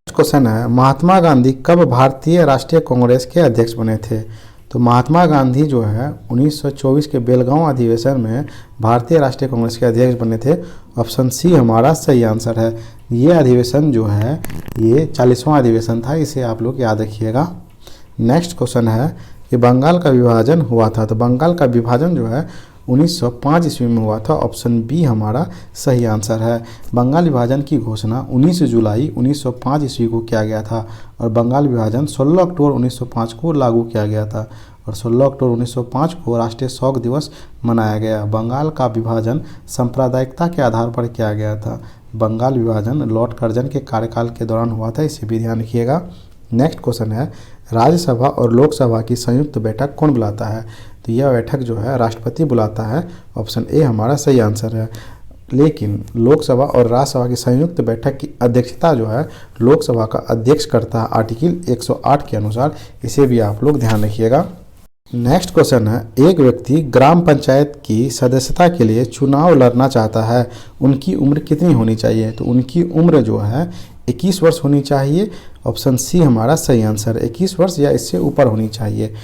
क्वेश्चन है, महात्मा गांधी कब भारतीय राष्ट्रीय कांग्रेस के अध्यक्ष बने थे? तो महात्मा गांधी जो है 1924 के बेलगांव अधिवेशन में भारतीय राष्ट्रीय कांग्रेस के अध्यक्ष बने थे। ऑप्शन सी हमारा सही आंसर है। ये अधिवेशन जो है ये 40वां अधिवेशन था, इसे आप लोग याद रखिएगा। नेक्स्ट क्वेश्चन है कि बंगाल का विभाजन हुआ था? तो बंगाल का विभाजन जो है 1905 ईस्वी में हुआ था। ऑप्शन बी हमारा सही आंसर है। बंगाल विभाजन की घोषणा 19 जुलाई 1905 ईस्वी को किया गया था और बंगाल विभाजन 16 अक्टूबर 1905 को लागू किया गया था और 16 अक्टूबर 1905 को राष्ट्रीय शोक दिवस मनाया गया। बंगाल का विभाजन सांप्रदायिकता के आधार पर किया गया था। बंगाल विभाजन लॉर्ड कर्जन के कार्यकाल के दौरान हुआ था, इसे भी ध्यान रखिएगा। नेक्स्ट क्वेश्चन है, राज्यसभा और लोकसभा की संयुक्त बैठक कौन बुलाता है? तो यह बैठक जो है राष्ट्रपति बुलाता है। ऑप्शन ए हमारा सही आंसर है। लेकिन लोकसभा और राज्यसभा की संयुक्त बैठक की अध्यक्षता जो है लोकसभा का अध्यक्ष करता है आर्टिकल 108 के अनुसार, इसे भी आप लोग ध्यान रखिएगा। नेक्स्ट क्वेश्चन है, एक व्यक्ति ग्राम पंचायत की सदस्यता के लिए चुनाव लड़ना चाहता है, उनकी उम्र कितनी होनी चाहिए? तो उनकी उम्र जो है 21 वर्ष होनी चाहिए। ऑप्शन सी हमारा सही आंसर, 21 वर्ष या इससे ऊपर होनी चाहिए।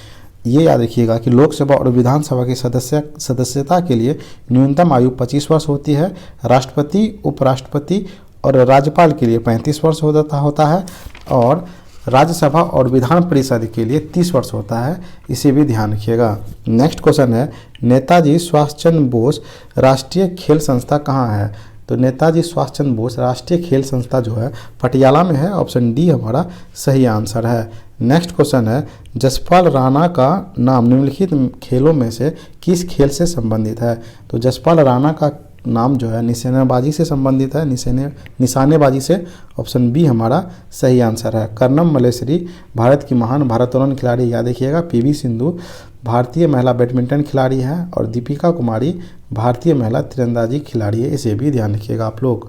ये याद रखिएगा कि लोकसभा और विधानसभा की सदस्यता के लिए न्यूनतम आयु 25 वर्ष होती है। राष्ट्रपति, उपराष्ट्रपति और राज्यपाल के लिए 35 वर्ष होता है और राज्यसभा और विधान परिषद के लिए 30 वर्ष होता है, इसे भी ध्यान रखिएगा। नेक्स्ट क्वेश्चन है, नेताजी सुभाष चंद्र बोस राष्ट्रीय खेल संस्था कहाँ है? तो नेताजी सुभाष चंद्र बोस राष्ट्रीय खेल संस्था जो है पटियाला में है। ऑप्शन डी हमारा सही आंसर है। नेक्स्ट क्वेश्चन है, जसपाल राणा का नाम निम्नलिखित खेलों में से किस खेल से संबंधित है? तो जसपाल राणा का नाम जो है निशानेबाजी से संबंधित है, निशानेबाजी से। ऑप्शन बी हमारा सही आंसर है। कर्णम मल्लेश्वरी भारत की महान भारोत्तोलन खिलाड़ी, याद रखिएगा। पीवी सिंधु भारतीय महिला बैडमिंटन खिलाड़ी है और दीपिका कुमारी भारतीय महिला तीरंदाजी खिलाड़ी है, इसे भी ध्यान रखिएगा आप लोग।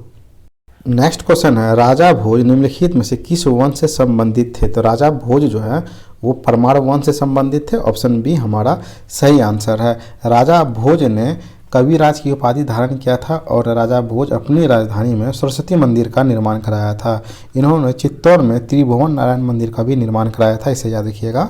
नेक्स्ट क्वेश्चन है, राजा भोज निम्नलिखित में से किस वंश से संबंधित थे? तो राजा भोज जो है वो परमार वंश से संबंधित थे। ऑप्शन बी हमारा सही आंसर है। राजा भोज ने कविराज की उपाधि धारण किया था और राजा भोज अपनी राजधानी में सरस्वती मंदिर का निर्माण कराया था। इन्होंने चित्तौड़ में त्रिभुवन नारायण मंदिर का भी निर्माण कराया था, इसे याद रखिएगा।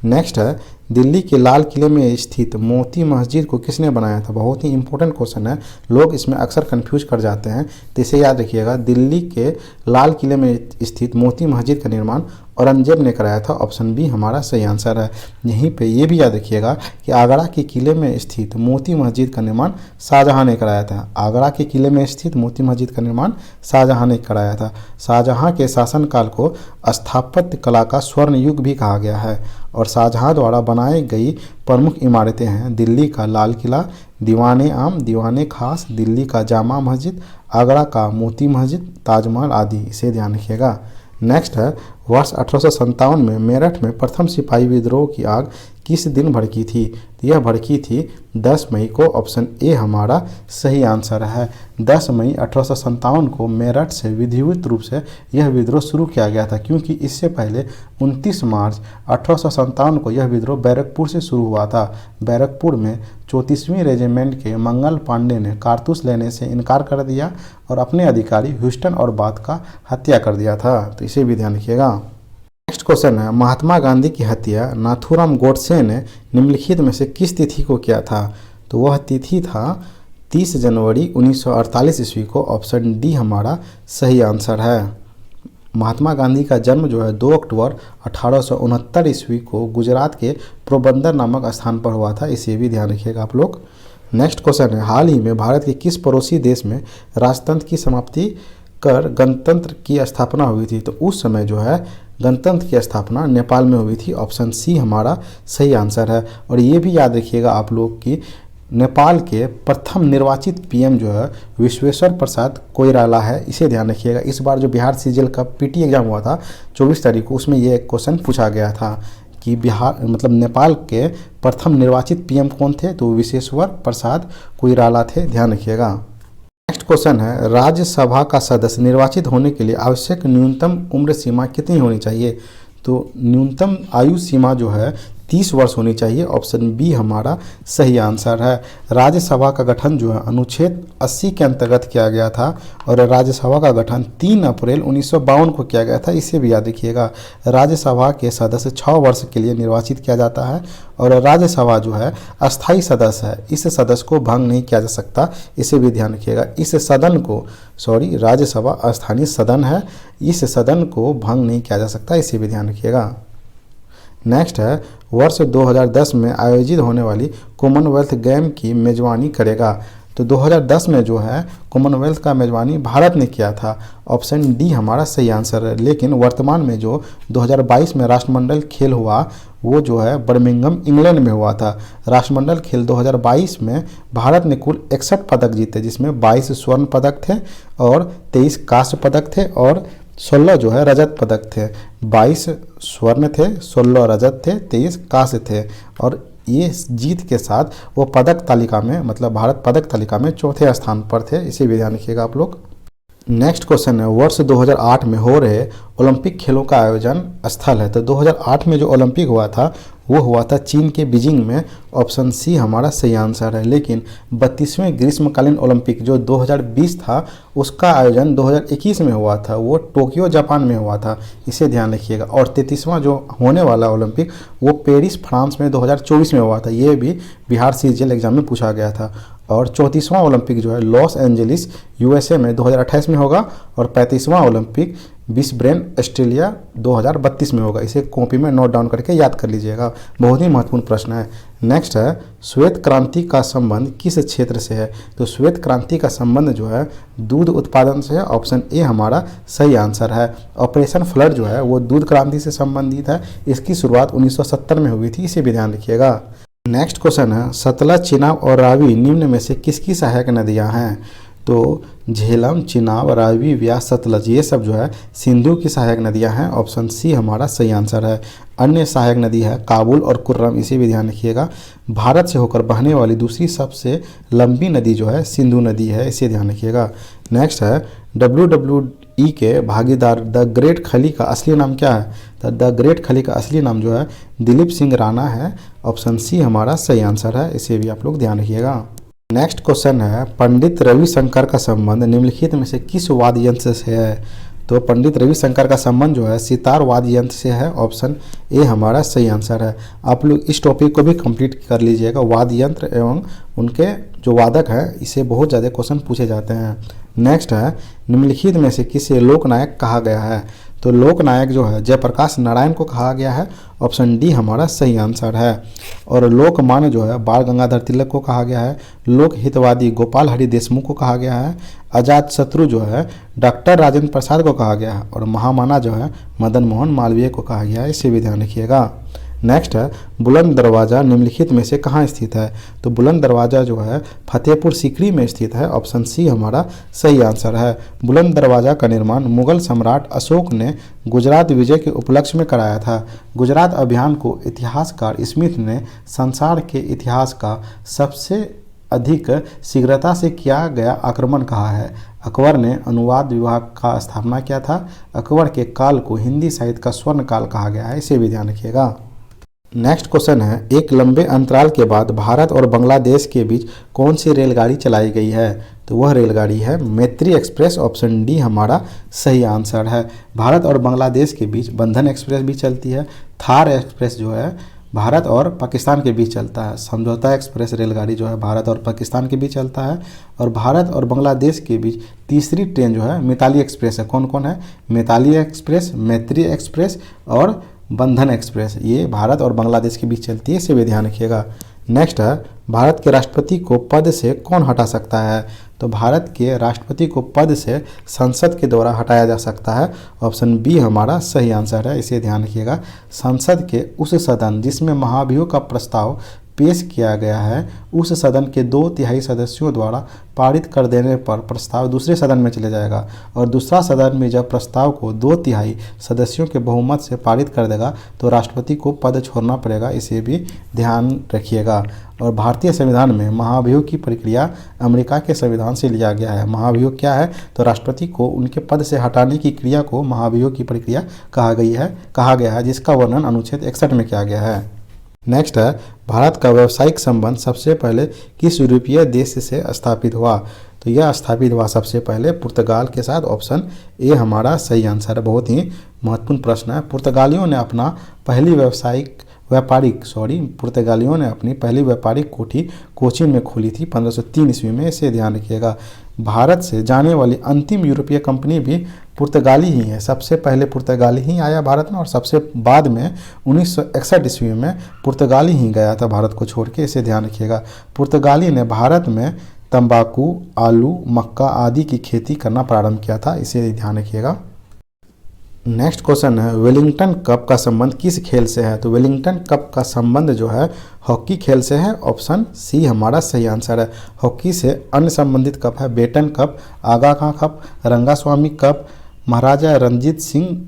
नेक्स्ट है, दिल्ली के लाल किले में स्थित मोती मस्जिद को किसने बनाया था? बहुत ही इंपॉर्टेंट क्वेश्चन है, लोग इसमें अक्सर कंफ्यूज कर जाते हैं, तो इसे याद रखिएगा। दिल्ली के लाल किले में स्थित मोती मस्जिद का निर्माण औरंगजेब ने कराया था। ऑप्शन बी हमारा सही आंसर है। यहीं पे ये भी याद रखिएगा कि आगरा के किले में स्थित मोती मस्जिद का निर्माण शाहजहां ने कराया था। आगरा के किले में स्थित मोती मस्जिद का निर्माण शाहजहां ने कराया था। शाहजहां के शासनकाल को स्थापत्य कला का स्वर्ण युग भी कहा गया है और शाहजहां द्वारा बनाई गई प्रमुख इमारतें हैं दिल्ली का लाल किला, दीवाने आम, दीवाने खास, दिल्ली का जामा मस्जिद, आगरा का मोती मस्जिद, ताजमहल आदि, इसे ध्यान रखिएगा। नेक्स्ट है, वर्ष 1857 में मेरठ में प्रथम सिपाही विद्रोह की आग किस दिन भड़की थी? यह भड़की थी 10 मई को। ऑप्शन ए हमारा सही आंसर है। 10 मई 1857 को मेरठ से विधिवत रूप से यह विद्रोह शुरू किया गया था, क्योंकि इससे पहले 29 मार्च 1857 को यह विद्रोह बैरकपुर से शुरू हुआ था। बैरकपुर में 34वीं रेजिमेंट के मंगल पांडे ने कारतूस लेने से इनकार कर दिया और अपने अधिकारी ह्यूस्टन और बाथ का हत्या कर दिया था, तो इसे भी ध्यान रखिएगा। नेक्स्ट क्वेश्चन है, महात्मा गांधी की हत्या नाथूराम गोडसे ने निम्नलिखित में से किस तिथि को किया था? तो वह तिथि था 30 जनवरी 1948 ईस्वी को। ऑप्शन डी हमारा सही आंसर है। महात्मा गांधी का जन्म जो है 2 अक्टूबर 1869 ईस्वी को गुजरात के पोरबंदर नामक स्थान पर हुआ था, इसे भी ध्यान रखिएगा आप लोग। नेक्स्ट क्वेश्चन है, हाल ही में भारत के किस पड़ोसी देश में राजतंत्र की समाप्ति कर गणतंत्र की स्थापना हुई थी? तो उस समय जो है गणतंत्र की स्थापना नेपाल में हुई थी। ऑप्शन सी हमारा सही आंसर है। और ये भी याद रखिएगा आप लोग कि नेपाल के प्रथम निर्वाचित पीएम जो है विश्वेश्वर प्रसाद कोइराला है, इसे ध्यान रखिएगा। इस बार जो बिहार सीजीएल का पीटी एग्जाम हुआ था 24 तारीख को, उसमें ये क्वेश्चन पूछा गया था कि बिहार मतलब नेपाल के प्रथम निर्वाचित पीएम कौन थे? तो विश्वेश्वर प्रसाद कोइराला थे, ध्यान रखिएगा। नेक्स्ट क्वेश्चन है, राज्यसभा का सदस्य निर्वाचित होने के लिए आवश्यक न्यूनतम उम्र सीमा कितनी होनी चाहिए? तो न्यूनतम आयु सीमा जो है 30 वर्ष होनी चाहिए। ऑप्शन बी हमारा सही आंसर है। राज्यसभा का गठन जो है अनुच्छेद 80 के अंतर्गत किया गया था और राज्यसभा का गठन 3 अप्रैल 1952 को किया गया था, इसे भी याद रखिएगा। राज्यसभा के सदस्य 6 वर्ष के लिए निर्वाचित किया जाता है और राज्यसभा जो है अस्थायी सदस्य है, इस सदस्य को भंग नहीं किया जा सकता, इसे भी ध्यान रखिएगा। इस सदन को राज्यसभा अस्थायी सदन है, इस सदन को भंग नहीं किया जा सकता, इसे भी ध्यान रखिएगा। नेक्स्ट है, वर्ष 2010 में आयोजित होने वाली कॉमनवेल्थ गेम की मेजबानी करेगा? तो 2010 में जो है कॉमनवेल्थ का मेजबानी भारत ने किया था। ऑप्शन डी हमारा सही आंसर है। लेकिन वर्तमान में जो 2022 में राष्ट्रमंडल खेल हुआ वो जो है बर्मिंघम इंग्लैंड में हुआ था। राष्ट्रमंडल खेल 2022 में भारत ने कुल 61 पदक जीते, जिसमें 22 स्वर्ण पदक थे और 23 कांस्य पदक थे और 16 जो है रजत पदक थे। 22 स्वर्ण थे, 16 रजत थे, 23 कांस्य थे और ये जीत के साथ वो पदक तालिका में मतलब भारत पदक तालिका में 4थे स्थान पर थे, इसे भी ध्यान रखिएगा आप लोग। नेक्स्ट क्वेश्चन है, वर्ष 2008 में हो रहे ओलंपिक खेलों का आयोजन स्थल है? तो 2008 में जो ओलंपिक हुआ था वो हुआ था चीन के बीजिंग में। ऑप्शन सी हमारा सही आंसर है। लेकिन 32वें ग्रीष्मकालीन ओलंपिक जो 2020 था उसका आयोजन 2021 में हुआ था, वो टोक्यो जापान में हुआ था, इसे ध्यान रखिएगा। और 33वां जो होने वाला ओलंपिक वो पेरिस फ्रांस में 2024 में हुआ था, ये भी बिहार सीजीएल एग्जाम में पूछा गया था। और 34वां ओलंपिक जो है लॉस एंजलिस यूएसए में 2028 में होगा और 35वां ओलंपिक ब्रिस्बेन ऑस्ट्रेलिया 2032 में होगा। इसे कॉपी में नोट डाउन करके याद कर लीजिएगा, बहुत ही महत्वपूर्ण प्रश्न है। नेक्स्ट है, श्वेत क्रांति का संबंध किस क्षेत्र से है? तो श्वेत क्रांति का संबंध जो है दूध उत्पादन से है। ऑप्शन ए हमारा सही आंसर है। ऑपरेशन फ्लड जो है वो दूध क्रांति से संबंधित है, इसकी शुरुआत 1970 में हुई थी, इसे भी ध्यान रखिएगा। नेक्स्ट क्वेश्चन है, सतलज, चिनाब और रावी निम्न में से किसकी सहायक नदियां हैं? तो झेलम, चिनाब, रावी, व्यास, सतलज ये सब जो है सिंधु की सहायक नदियां हैं। ऑप्शन सी हमारा सही आंसर है। अन्य सहायक नदी है काबुल और कुर्रम, इसे भी ध्यान रखिएगा। भारत से होकर बहने वाली दूसरी सबसे लंबी नदी जो है सिंधु नदी है, इसे ध्यान रखिएगा। नेक्स्ट है, WWE के भागीदार द ग्रेट खली का असली नाम क्या है? तो द ग्रेट खली का असली नाम जो है दिलीप सिंह राणा है। ऑप्शन सी हमारा सही आंसर है, इसे भी आप लोग ध्यान रखिएगा। नेक्स्ट क्वेश्चन है, पंडित रविशंकर का संबंध निम्नलिखित में से किस वाद्य यंत्र से है? तो पंडित रविशंकर का संबंध जो है सितार वाद्य यंत्र से है। ऑप्शन ए हमारा सही आंसर है। आप लोग इस टॉपिक को भी कंप्लीट कर लीजिएगा। वाद्य यंत्र एवं उनके जो वादक हैं, इसे बहुत ज़्यादा क्वेश्चन पूछे जाते हैं। नेक्स्ट है, निम्नलिखित में से किसे लोकनायक कहा गया है? तो लोकनायक जो है जयप्रकाश नारायण को कहा गया है। ऑप्शन डी हमारा सही आंसर है। और लोकमान्य जो है बाल गंगाधर तिलक को कहा गया है। लोक हितवादी गोपाल हरि देशमुख को कहा गया है। अजात शत्रु जो है डॉक्टर राजेंद्र प्रसाद को कहा गया है। और महामाना जो है मदन मोहन मालवीय को कहा गया है, इसे भी ध्यान रखिएगा। नेक्स्ट है, बुलंद दरवाज़ा निम्नलिखित में से कहाँ स्थित है? तो बुलंद दरवाज़ा जो है फतेहपुर सीकरी में स्थित है। ऑप्शन सी हमारा सही आंसर है। बुलंद दरवाज़ा का निर्माण मुगल सम्राट अशोक ने गुजरात विजय के उपलक्ष्य में कराया था। गुजरात अभियान को इतिहासकार स्मिथ ने संसार के इतिहास का सबसे अधिक शीघ्रता से किया गया आक्रमण कहा है। अकबर ने अनुवाद विभाग का स्थापना किया था। अकबर के काल को हिंदी साहित्य का स्वर्ण काल कहा गया है, इसे भी ध्यान रखिएगा। नेक्स्ट क्वेश्चन है, एक लंबे अंतराल के बाद भारत और बांग्लादेश के बीच कौन सी रेलगाड़ी चलाई गई है? तो वह रेलगाड़ी है मैत्री एक्सप्रेस। ऑप्शन डी हमारा सही आंसर है। भारत और बांग्लादेश के बीच बंधन एक्सप्रेस भी चलती है। थार एक्सप्रेस जो है भारत और पाकिस्तान के बीच चलता है। समझौता एक्सप्रेस रेलगाड़ी जो है भारत और पाकिस्तान के बीच चलता है। और भारत और बांग्लादेश के बीच तीसरी ट्रेन जो है मिताली एक्सप्रेस है। कौन कौन है? मिताली एक्सप्रेस, मैत्री एक्सप्रेस और बंधन एक्सप्रेस, ये भारत और बांग्लादेश के बीच चलती है, इसे भी ध्यान रखिएगा। नेक्स्ट है, भारत के राष्ट्रपति को पद से कौन हटा सकता है? तो भारत के राष्ट्रपति को पद से संसद के द्वारा हटाया जा सकता है। ऑप्शन बी हमारा सही आंसर है, इसे ध्यान रखिएगा। संसद के उस सदन जिसमें महाभियोग का प्रस्ताव पेश किया गया है, उस सदन के 2/3 सदस्यों द्वारा पारित कर देने पर प्रस्ताव दूसरे सदन में चले जाएगा। और दूसरा सदन में जब प्रस्ताव को 2/3 सदस्यों के बहुमत से पारित कर देगा तो राष्ट्रपति को पद छोड़ना पड़ेगा, इसे भी ध्यान रखिएगा। और भारतीय संविधान में महाभियोग की प्रक्रिया अमेरिका के संविधान से लिया गया है। महाभियोग क्या है? तो राष्ट्रपति को उनके पद से हटाने की क्रिया को महाभियोग की प्रक्रिया कहा गया है, जिसका वर्णन अनुच्छेद 61 में किया गया है। नेक्स्ट है, भारत का व्यावसायिक संबंध सबसे पहले किस यूरोपीय देश से स्थापित हुआ? तो यह स्थापित हुआ सबसे पहले पुर्तगाल के साथ। ऑप्शन ए हमारा सही आंसर है। बहुत ही महत्वपूर्ण प्रश्न है। पुर्तगालियों ने अपनी पहली व्यापारिक कोठी कोचीन में खोली थी 1503 ईस्वी में, इसे ध्यान रखिएगा। भारत से जाने वाली अंतिम यूरोपीय कंपनी भी पुर्तगाली ही है। सबसे पहले पुर्तगाली ही आया भारत में और सबसे बाद में 1961 ईस्वी में पुर्तगाली ही गया था भारत को छोड़ के, इसे ध्यान रखिएगा। पुर्तगाली ने भारत में तंबाकू, आलू, मक्का आदि की खेती करना प्रारंभ किया था, इसे ध्यान रखिएगा। नेक्स्ट क्वेश्चन है, वेलिंगटन कप का संबंध किस खेल से है? तो वेलिंगटन कप का संबंध जो है हॉकी खेल से है। ऑप्शन सी हमारा सही आंसर है। हॉकी से अन्य संबंधित कप है बेटन कप, आगा खां कप, रंगास्वामी कप, महाराजा रणजीत सिंह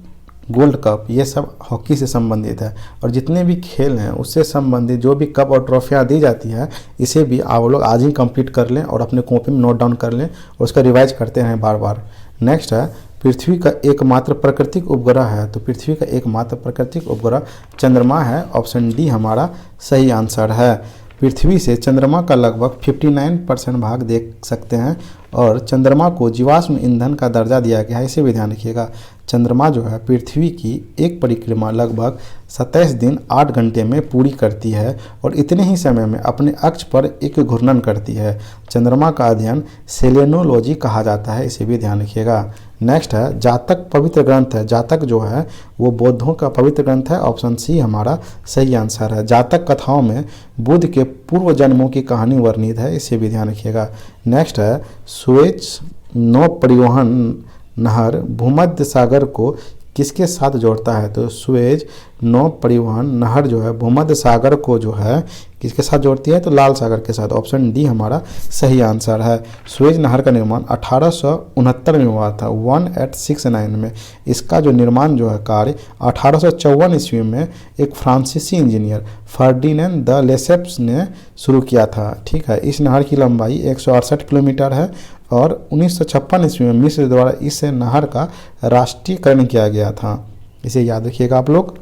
गोल्ड कप, ये सब हॉकी से संबंधित है। और जितने भी खेल हैं उससे संबंधित जो भी कप और ट्रॉफियाँ दी जाती है, इसे भी आप लोग आज ही कंप्लीट कर लें और अपने कॉपी में नोट डाउन कर लें और उसका रिवाइज करते रहें बार बार। नेक्स्ट है, पृथ्वी का एकमात्र प्राकृतिक उपग्रह है। तो पृथ्वी का एकमात्र प्राकृतिक उपग्रह चंद्रमा है। ऑप्शन डी हमारा सही आंसर है। पृथ्वी से चंद्रमा का लगभग 59% भाग देख सकते हैं और चंद्रमा को जीवाश्म ईंधन का दर्जा दिया गया है, इसे भी ध्यान रखिएगा। चंद्रमा जो है पृथ्वी की एक परिक्रमा लगभग 27 दिन 8 घंटे में पूरी करती है और इतने ही समय में अपने अक्ष पर एक घूर्णन करती है। चंद्रमा का अध्ययन सेलेनोलॉजी कहा जाता है, इसे भी ध्यान रखिएगा। नेक्स्ट है, जातक पवित्र ग्रंथ है। जातक जो है वो बौद्धों का पवित्र ग्रंथ है। ऑप्शन सी हमारा सही आंसर है। जातक कथाओं में बुद्ध के पूर्व जन्मों की कहानी वर्णित है, इसे भी ध्यान रखिएगा। नेक्स्ट है, सुएज नौ परिवहन नहर भूमध्य सागर को किसके साथ जोड़ता है? तो सुएज नौ परिवहन नहर जो है भूमध्य सागर को जो है किसके साथ जोड़ती है? तो लाल सागर के साथ। ऑप्शन डी हमारा सही आंसर है। सुएज नहर का निर्माण 1869 में हुआ था, 1869 में। इसका जो निर्माण जो है कार्य 1854 ईस्वी में एक फ्रांसीसी इंजीनियर फर्डिनेंड द लेसेप्स ने शुरू किया था। ठीक है, इस नहर की लंबाई 168 किलोमीटर है और 1956 ईस्वी में मिस्र द्वारा इस नहर का राष्ट्रीयकरण किया गया था। इसे याद रखिएगा आप लोग।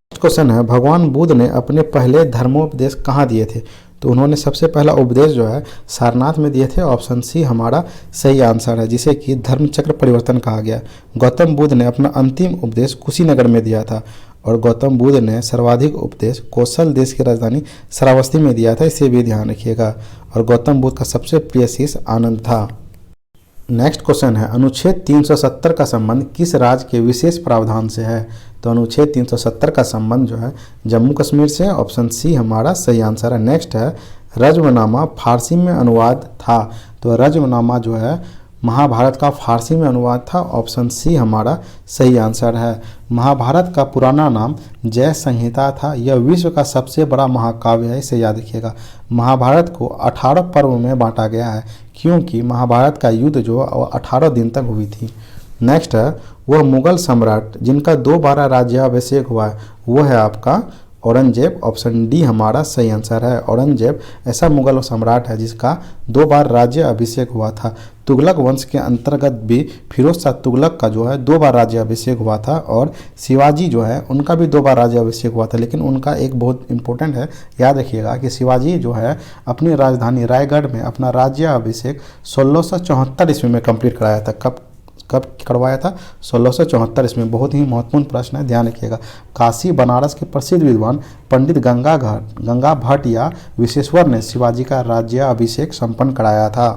नेक्स्ट क्वेश्चन है, भगवान बुद्ध ने अपने पहले धर्मोपदेश कहाँ दिए थे? तो उन्होंने सबसे पहला उपदेश जो है सारनाथ में दिए थे। ऑप्शन सी हमारा सही आंसर है, जिसे कि धर्मचक्र परिवर्तन कहा गया। गौतम बुद्ध ने अपना अंतिम उपदेश कुशीनगर में दिया था और गौतम बुद्ध ने सर्वाधिक उपदेश कौशल देश की राजधानी श्रावस्ती में दिया था, इसे भी ध्यान रखिएगा। और गौतम बुद्ध का सबसे प्रिय शिष्य आनंद था। नेक्स्ट क्वेश्चन है, अनुच्छेद 370 का संबंध किस राज्य के विशेष प्रावधान से है? तो अनुच्छेद 370 का संबंध जो है जम्मू कश्मीर से। ऑप्शन सी हमारा सही आंसर है। नेक्स्ट है, रज्मनामा फारसी में अनुवाद था। तो रज्मनामा जो है महाभारत का फारसी में अनुवाद था। ऑप्शन सी हमारा सही आंसर है। महाभारत का पुराना नाम जय संहिता था। यह विश्व का सबसे बड़ा महाकाव्य है, इसे याद रखिएगा। महाभारत को 18 पर्व में बांटा गया है, क्योंकि महाभारत का युद्ध जो 18 दिन तक हुई थी। नेक्स्ट है, वह मुगल सम्राट जिनका 2 बार राज्याभिषेक हुआ है, वो है आपका औरंगजेब। ऑप्शन डी हमारा सही आंसर है। औरंगजेब ऐसा मुगल सम्राट है जिसका 2 बार राज्य अभिषेक हुआ था। तुगलक वंश के अंतर्गत भी फिरोज शाह तुगलक का जो है 2 बार राज्य अभिषेक हुआ था और शिवाजी जो है उनका भी 2 बार राज्य अभिषेक हुआ था। लेकिन उनका एक बहुत इंपॉर्टेंट है, याद रखिएगा कि शिवाजी जो है अपनी राजधानी रायगढ़ में अपना राज्य अभिषेक 1674 ईस्वी में कंप्लीट कराया था। कब करवाया था? 1674 इसमें। बहुत ही महत्वपूर्ण प्रश्न है, ध्यान रखिएगा। काशी बनारस के प्रसिद्ध विद्वान पंडित गंगा भट्ट या विश्वेश्वर ने शिवाजी का राज्य अभिषेक संपन्न कराया था।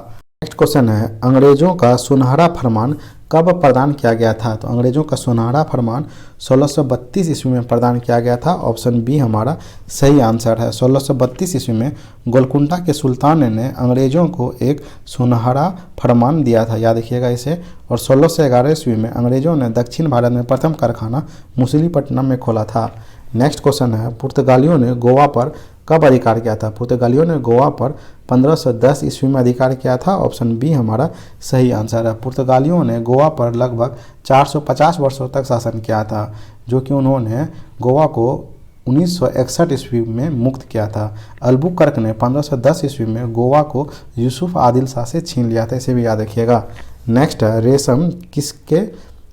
नेक्स्ट क्वेश्चन है, अंग्रेजों का सुनहरा फरमान कब प्रदान किया गया था? तो अंग्रेजों का सुनहरा फरमान 1632 ईस्वी में प्रदान किया गया था। ऑप्शन बी हमारा सही आंसर है। 1632 ईस्वी में गोलकुंडा के सुल्तान ने अंग्रेजों को एक सुनहरा फरमान दिया था, याद रखिएगा इसे। और 1611 ईस्वी में अंग्रेजों ने दक्षिण भारत में प्रथम कारखाना मुसलीपट्टनम में खोला था। नेक्स्ट क्वेश्चन है, पुर्तगालियों ने गोवा पर कब अधिकार किया था? पुर्तगालियों ने गोवा पर 1510 ईस्वी में अधिकार किया था। ऑप्शन बी हमारा सही आंसर है। पुर्तगालियों ने गोवा पर लगभग 450 वर्षों तक शासन किया था, जो कि उन्होंने गोवा को 1961 ईस्वी में मुक्त किया था। अल्बुकर्क ने 1510 ईस्वी में गोवा को यूसुफ आदिल शाह से छीन लिया था, इसे भी याद रखिएगा। नेक्स्ट है,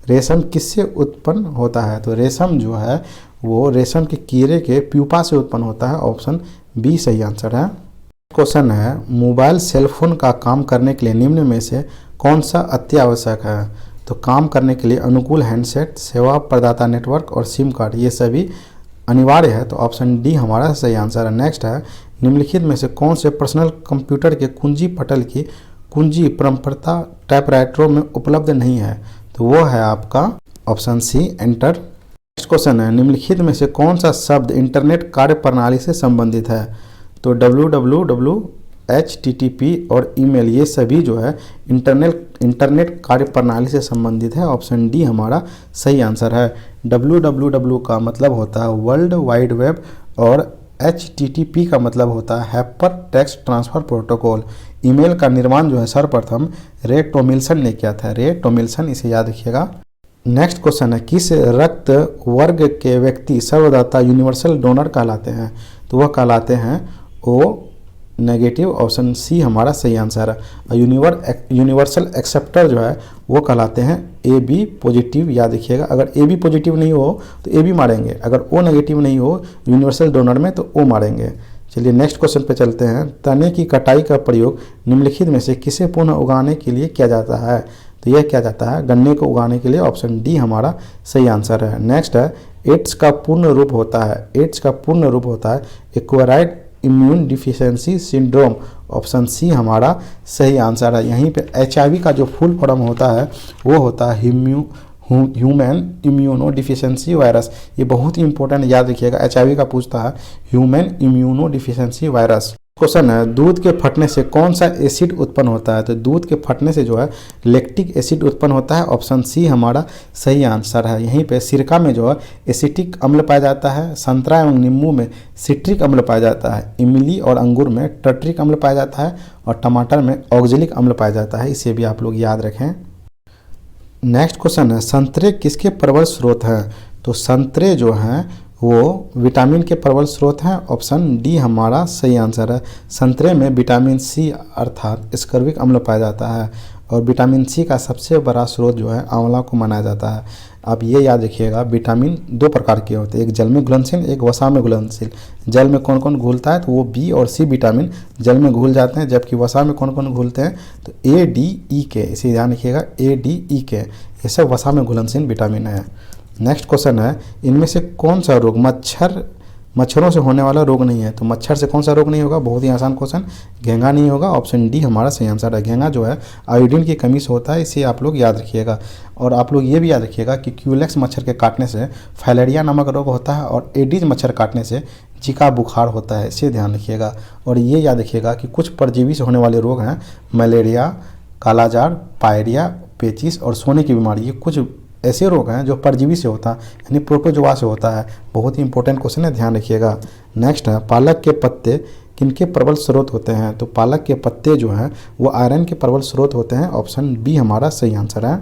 रेशम किससे उत्पन्न होता है? तो रेशम जो है वो रेशम के कीड़े के प्यूपा से उत्पन्न होता है। ऑप्शन बी सही आंसर है। क्वेश्चन है, मोबाइल सेलफोन का काम करने के लिए निम्न में से कौन सा अति आवश्यक है? तो काम करने के लिए अनुकूल हैंडसेट, सेवा प्रदाता नेटवर्क और सिम कार्ड, ये सभी अनिवार्य है। तो ऑप्शन डी हमारा सही आंसर है। नेक्स्ट है, निम्नलिखित में से कौन से पर्सनल कंप्यूटर के कुंजी पटल की कुंजी परंपरा टाइपराइटरों में उपलब्ध नहीं है? तो वो है आपका option C enter. Next question है, निम्नलिखित में से कौन सा शब्द इंटरनेट कार्य प्रणाली से संबंधित है? तो www, HTTP और ईमेल, ये सभी जो है इंटरनेट कार्य प्रणाली से संबंधित है। ऑप्शन डी हमारा सही आंसर है। www का मतलब होता है वर्ल्ड वाइड वेब और HTTP का मतलब होता है hyper text transfer protocol. Email का निर्माण जो है सर्वप्रथम रे टॉमिल्सन ने किया था। रे टॉमिल्सन, इसे याद रखिएगा। नेक्स्ट क्वेश्चन है, किस रक्त वर्ग के व्यक्ति सर्वदाता यूनिवर्सल डोनर कहलाते हैं? तो वह कहलाते हैं ओ नेगेटिव। ऑप्शन सी हमारा सही आंसर है। यूनिवर्सल एक्सेप्टर जो है वो कहलाते हैं AB पॉजिटिव, याद रखिएगा। अगर AB पॉजिटिव नहीं हो तो AB मारेंगे, अगर O नेगेटिव नहीं हो यूनिवर्सल डोनर में तो O मारेंगे। चलिए नेक्स्ट क्वेश्चन पे चलते हैं। तने की कटाई का प्रयोग निम्नलिखित में से किसे पुनः उगाने के लिए किया जाता है? तो यह किया जाता है गन्ने को उगाने के लिए। ऑप्शन डी हमारा सही आंसर है। नेक्स्ट है, एड्स का पूर्ण रूप होता है acquired immune deficiency syndrome. Option C हमारा सही आंसर है। यहीं पे HIV का जो फुल फॉर्म होता है वो होता है ह्यूमन इम्यूनो डिफिशियंसी वायरस। ये बहुत ही इंपॉर्टेंट, याद रखिएगा। HIV का पूछता है human immuno deficiency virus. Question है, दूध के फटने से कौन सा एसिड उत्पन्न होता है? तो दूध के फटने से जो है लैक्टिक एसिड उत्पन्न होता है। ऑप्शन सी हमारा सही आंसर है। यहीं पे सिरका में जो है एसिटिक अम्ल पाया जाता है, संतरा एवं नींबू में सिट्रिक अम्ल पाया जाता है, इमली और अंगूर में टर्ट्रिक अम्ल पाया जाता है और टमाटर में ऑक्जेलिक अम्ल पाया जाता है। इसे भी आप लोग याद रखें। नेक्स्ट क्वेश्चन है, संतरे किसके प्रबल स्रोत हैं? तो संतरे जो हैं वो विटामिन के प्रबल स्रोत हैं। ऑप्शन डी हमारा सही आंसर है। संतरे में विटामिन सी अर्थात स्कर्विक अम्ल पाया जाता है और विटामिन सी का सबसे बड़ा स्रोत जो है आंवला को माना जाता है। आप ये याद रखिएगा, विटामिन दो प्रकार के होते हैं, एक जल में घुलनशील, एक वसा में घुलनशील। जल में कौन कौन घुलता है? तो वो बी और सी विटामिन जल में घुल जाते हैं, जबकि वसा में कौन कौन घुलते हैं? तो ए, डी, ई के, इसे ध्यान रखिएगा, ए, डी, ई के, ये सब वसा में घुलनशील विटामिन है। नेक्स्ट क्वेश्चन है, इनमें से कौन सा रोग मच्छरों से होने वाला रोग नहीं है? तो मच्छर से कौन सा रोग नहीं होगा? बहुत ही आसान क्वेश्चन, घेंघा नहीं होगा। ऑप्शन डी हमारा सही आंसर है। घेंघा जो है आयोडीन की कमी से होता है, इसे आप लोग याद रखिएगा। और आप लोग ये भी याद रखिएगा कि क्यूलेक्स मच्छर के काटने से फाइलेरिया नामक रोग होता है और एडिज मच्छर काटने से जीका बुखार होता है, इसे ध्यान रखिएगा। और ये याद रखिएगा कि कुछ परजीवी से होने वाले रोग हैं, मलेरिया, कालाजार, पायरिया, पेचिस और सोने की बीमारी। ये कुछ ऐसे रोग हैं जो परजीवी से होता है, यानी प्रोटोजोआ से होता है। बहुत ही इंपॉर्टेंट क्वेश्चन है, ध्यान रखिएगा। नेक्स्ट है, पालक के पत्ते किनके प्रबल स्रोत होते हैं? तो पालक के पत्ते जो हैं वो आयरन के प्रबल स्रोत होते हैं। ऑप्शन बी हमारा सही आंसर है।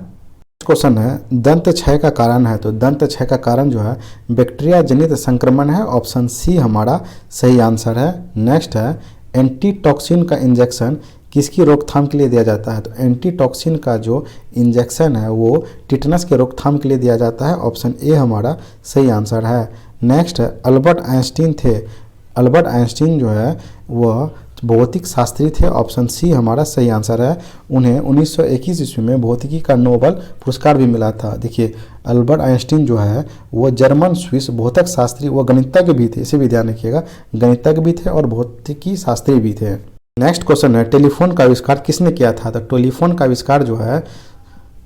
क्वेश्चन है, दंत क्षय का कारण है? तो दंत क्षय का कारण जो है बैक्टीरिया जनित संक्रमण है। ऑप्शन सी हमारा सही आंसर है। नेक्स्ट है, एंटीटॉक्सिन का इंजेक्शन किसकी रोकथाम के लिए दिया जाता है? तो एंटीटॉक्सिन का जो इंजेक्शन है वो टिटनस के रोकथाम के लिए दिया जाता है। ऑप्शन ए हमारा सही आंसर है। नेक्स्ट है, अल्बर्ट आइंस्टीन थे। अल्बर्ट आइंस्टीन जो है वह भौतिक शास्त्री थे। ऑप्शन सी हमारा सही आंसर है। उन्हें 1921 ईस्वी में भौतिकी का नोबेल पुरस्कार भी मिला था। देखिए, अल्बर्ट आइंस्टीन जो है वो जर्मन स्विस भौतिक शास्त्री व गणितज्ञ भी थे, इसे भी ध्यान रखिएगा, गणितज्ञ भी थे और भौतिकी शास्त्री भी थे। नेक्स्ट क्वेश्चन है, टेलीफोन का आविष्कार किसने किया था? तो टेलीफोन का आविष्कार जो है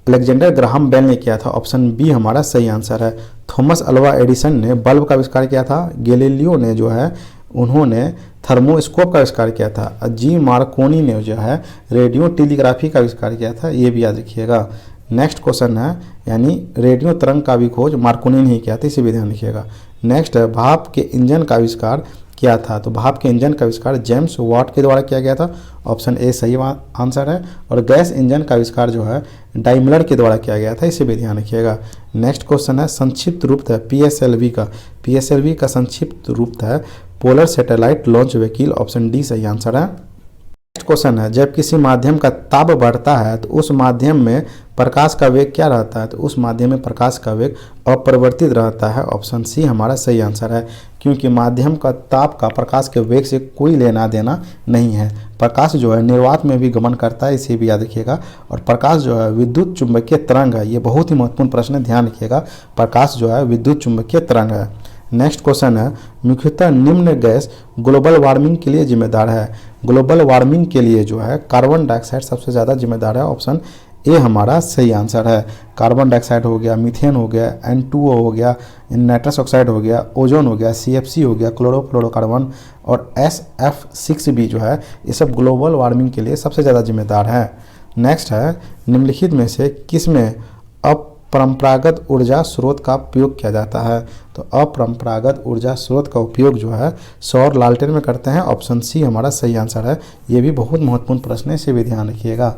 अलेक्जेंडर ग्राहम बेल ने किया था। ऑप्शन बी हमारा सही आंसर है। थॉमस अल्वा एडिसन ने बल्ब का आविष्कार किया था। गैलीलियो ने जो है उन्होंने थर्मोस्कोप का आविष्कार किया था। जी मार्कोनी ने जो है रेडियो टेलीग्राफी का आविष्कार किया था, ये भी याद रखिएगा। नेक्स्ट क्वेश्चन है, यानी रेडियो तरंग का भी खोज मार्कोनी ने ही किया था, इसे भी ध्यान रखिएगा। नेक्स्ट है, भाप के इंजन का आविष्कार किया था? तो भाप के इंजन का आविष्कार जेम्स वाट के द्वारा किया गया था। ऑप्शन ए सही आंसर है। और गैस इंजन का आविष्कार जो है डाइमलर के द्वारा किया गया था, इसे भी ध्यान रखिएगा। नेक्स्ट क्वेश्चन है, संक्षिप्त रूप है पीएसएलवी का। पीएसएलवी का संक्षिप्त रूप है polar satellite launch vehicle. Option D सही आंसर है। नेक्स्ट क्वेश्चन है, जब किसी माध्यम का ताप बढ़ता है तो उस माध्यम में प्रकाश का वेग क्या रहता है? तो उस माध्यम में प्रकाश का वेग अपरिवर्तित रहता है। ऑप्शन सी हमारा सही आंसर है, क्योंकि माध्यम का ताप का प्रकाश के वेग से कोई लेना देना नहीं है। प्रकाश जो है निर्वात में भी गमन करता है, इसे भी याद रखिएगा। और प्रकाश जो है विद्युत चुंबकीय तरंग है, ये बहुत ही महत्वपूर्ण प्रश्न है, ध्यान रखिएगा। प्रकाश जो है विद्युत चुंबकीय तरंग है। नेक्स्ट क्वेश्चन है, मुख्यतः निम्न गैस ग्लोबल वार्मिंग के लिए जिम्मेदार है? ग्लोबल वार्मिंग के लिए जो है कार्बन डाइऑक्साइड सबसे ज़्यादा जिम्मेदार है। ऑप्शन ए हमारा सही आंसर है। कार्बन डाइऑक्साइड हो गया, मीथेन हो गया, N2O हो गया, नाइट्रस ऑक्साइड हो गया, ओजोन हो गया, CFC हो गया, क्लोरोफ्लोरोकार्बन और SF6B जो है, ये सब ग्लोबल वार्मिंग के लिए सबसे ज़्यादा जिम्मेदार है। नेक्स्ट है, निम्नलिखित में से किस में अपरंपरागत ऊर्जा स्रोत का उपयोग किया जाता है? तो अपरंपरागत ऊर्जा स्रोत का उपयोग जो है सौर लालटेन में करते हैं। ऑप्शन सी हमारा सही आंसर है। ये भी बहुत महत्वपूर्ण प्रश्न है, इसे भी ध्यान रखिएगा।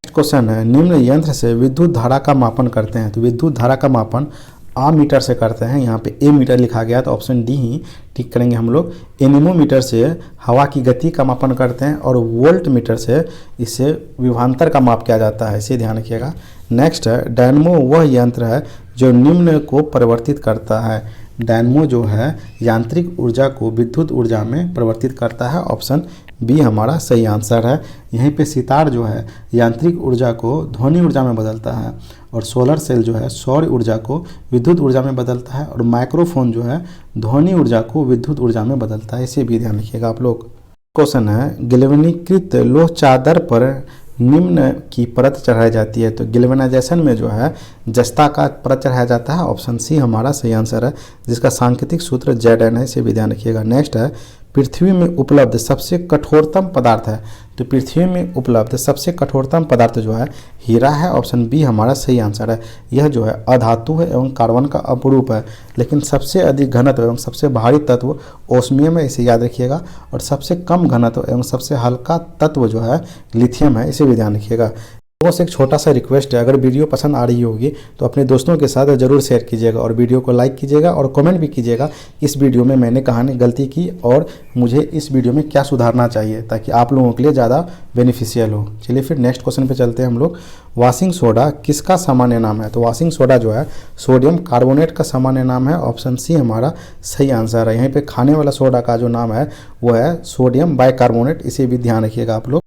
क्वेश्चन है, निम्न यंत्र से विद्युत धारा का मापन करते हैं? तो विद्युत धारा का मापन आमीटर से करते हैं। यहाँ पे ए मीटर लिखा गया, तो ऑप्शन डी ही ठीक करेंगे हम लोग। एनीमोमीटर से हवा की गति का मापन करते हैं और वोल्ट मीटर से इससे विभवांतर का माप किया जाता है, इसे ध्यान रखिएगा। नेक्स्ट है, डायनमो वह यंत्र है जो निम्न को परिवर्तित करता है? डायनमो जो है यांत्रिक ऊर्जा को विद्युत ऊर्जा में परिवर्तित करता है। ऑप्शन बी हमारा सही आंसर है। यहीं पे सितार जो है यांत्रिक ऊर्जा को ध्वनि ऊर्जा में बदलता है और सोलर सेल जो है सौर ऊर्जा को विद्युत ऊर्जा में बदलता है और माइक्रोफोन जो है ध्वनि ऊर्जा को विद्युत ऊर्जा में बदलता है, इसे भी ध्यान रखिएगा आप लोग। क्वेश्चन है, गैल्वेनीकृत लोह चादर पर निम्न की परत चढ़ाई जाती है? तो गैल्वेनाइजेशन में जो है जस्ता का परत चढ़ाया जाता है। ऑप्शन सी हमारा सही आंसर है, जिसका सांकेतिक सूत्र Zn है, इसे भी ध्यान रखिएगा। नेक्स्ट है, पृथ्वी में उपलब्ध सबसे कठोरतम पदार्थ है। तो पृथ्वी में उपलब्ध सबसे कठोरतम पदार्थ जो है हीरा है। ऑप्शन बी हमारा सही आंसर है। यह जो है अधातु है एवं कार्बन का अपरूप है। लेकिन सबसे अधिक घनत्व एवं सबसे भारी तत्व ओस्मियम है, इसे याद रखिएगा। और सबसे कम घनत्व एवं सबसे हल्का तत्व जो है लिथियम है, इसे भी ध्यान रखिएगा। लोगों से एक छोटा सा रिक्वेस्ट है, अगर वीडियो पसंद आ रही होगी तो अपने दोस्तों के साथ ज़रूर शेयर कीजिएगा और वीडियो को लाइक कीजिएगा और कमेंट भी कीजिएगा इस वीडियो में मैंने कहाँ गलती की और मुझे इस वीडियो में क्या सुधारना चाहिए, ताकि आप लोगों के लिए ज़्यादा बेनिफिशियल हो। चलिए फिर नेक्स्ट क्वेश्चन पे चलते हैं हम लोग। वॉशिंग सोडा किसका सामान्य नाम है? तो वॉशिंग सोडा जो है सोडियम कार्बोनेट का सामान्य नाम है। ऑप्शन सी हमारा सही आंसर है। यहीं पर खाने वाला सोडा का जो नाम है वो है सोडियम बाइकार्बोनेट, इसे भी ध्यान रखिएगा आप लोग।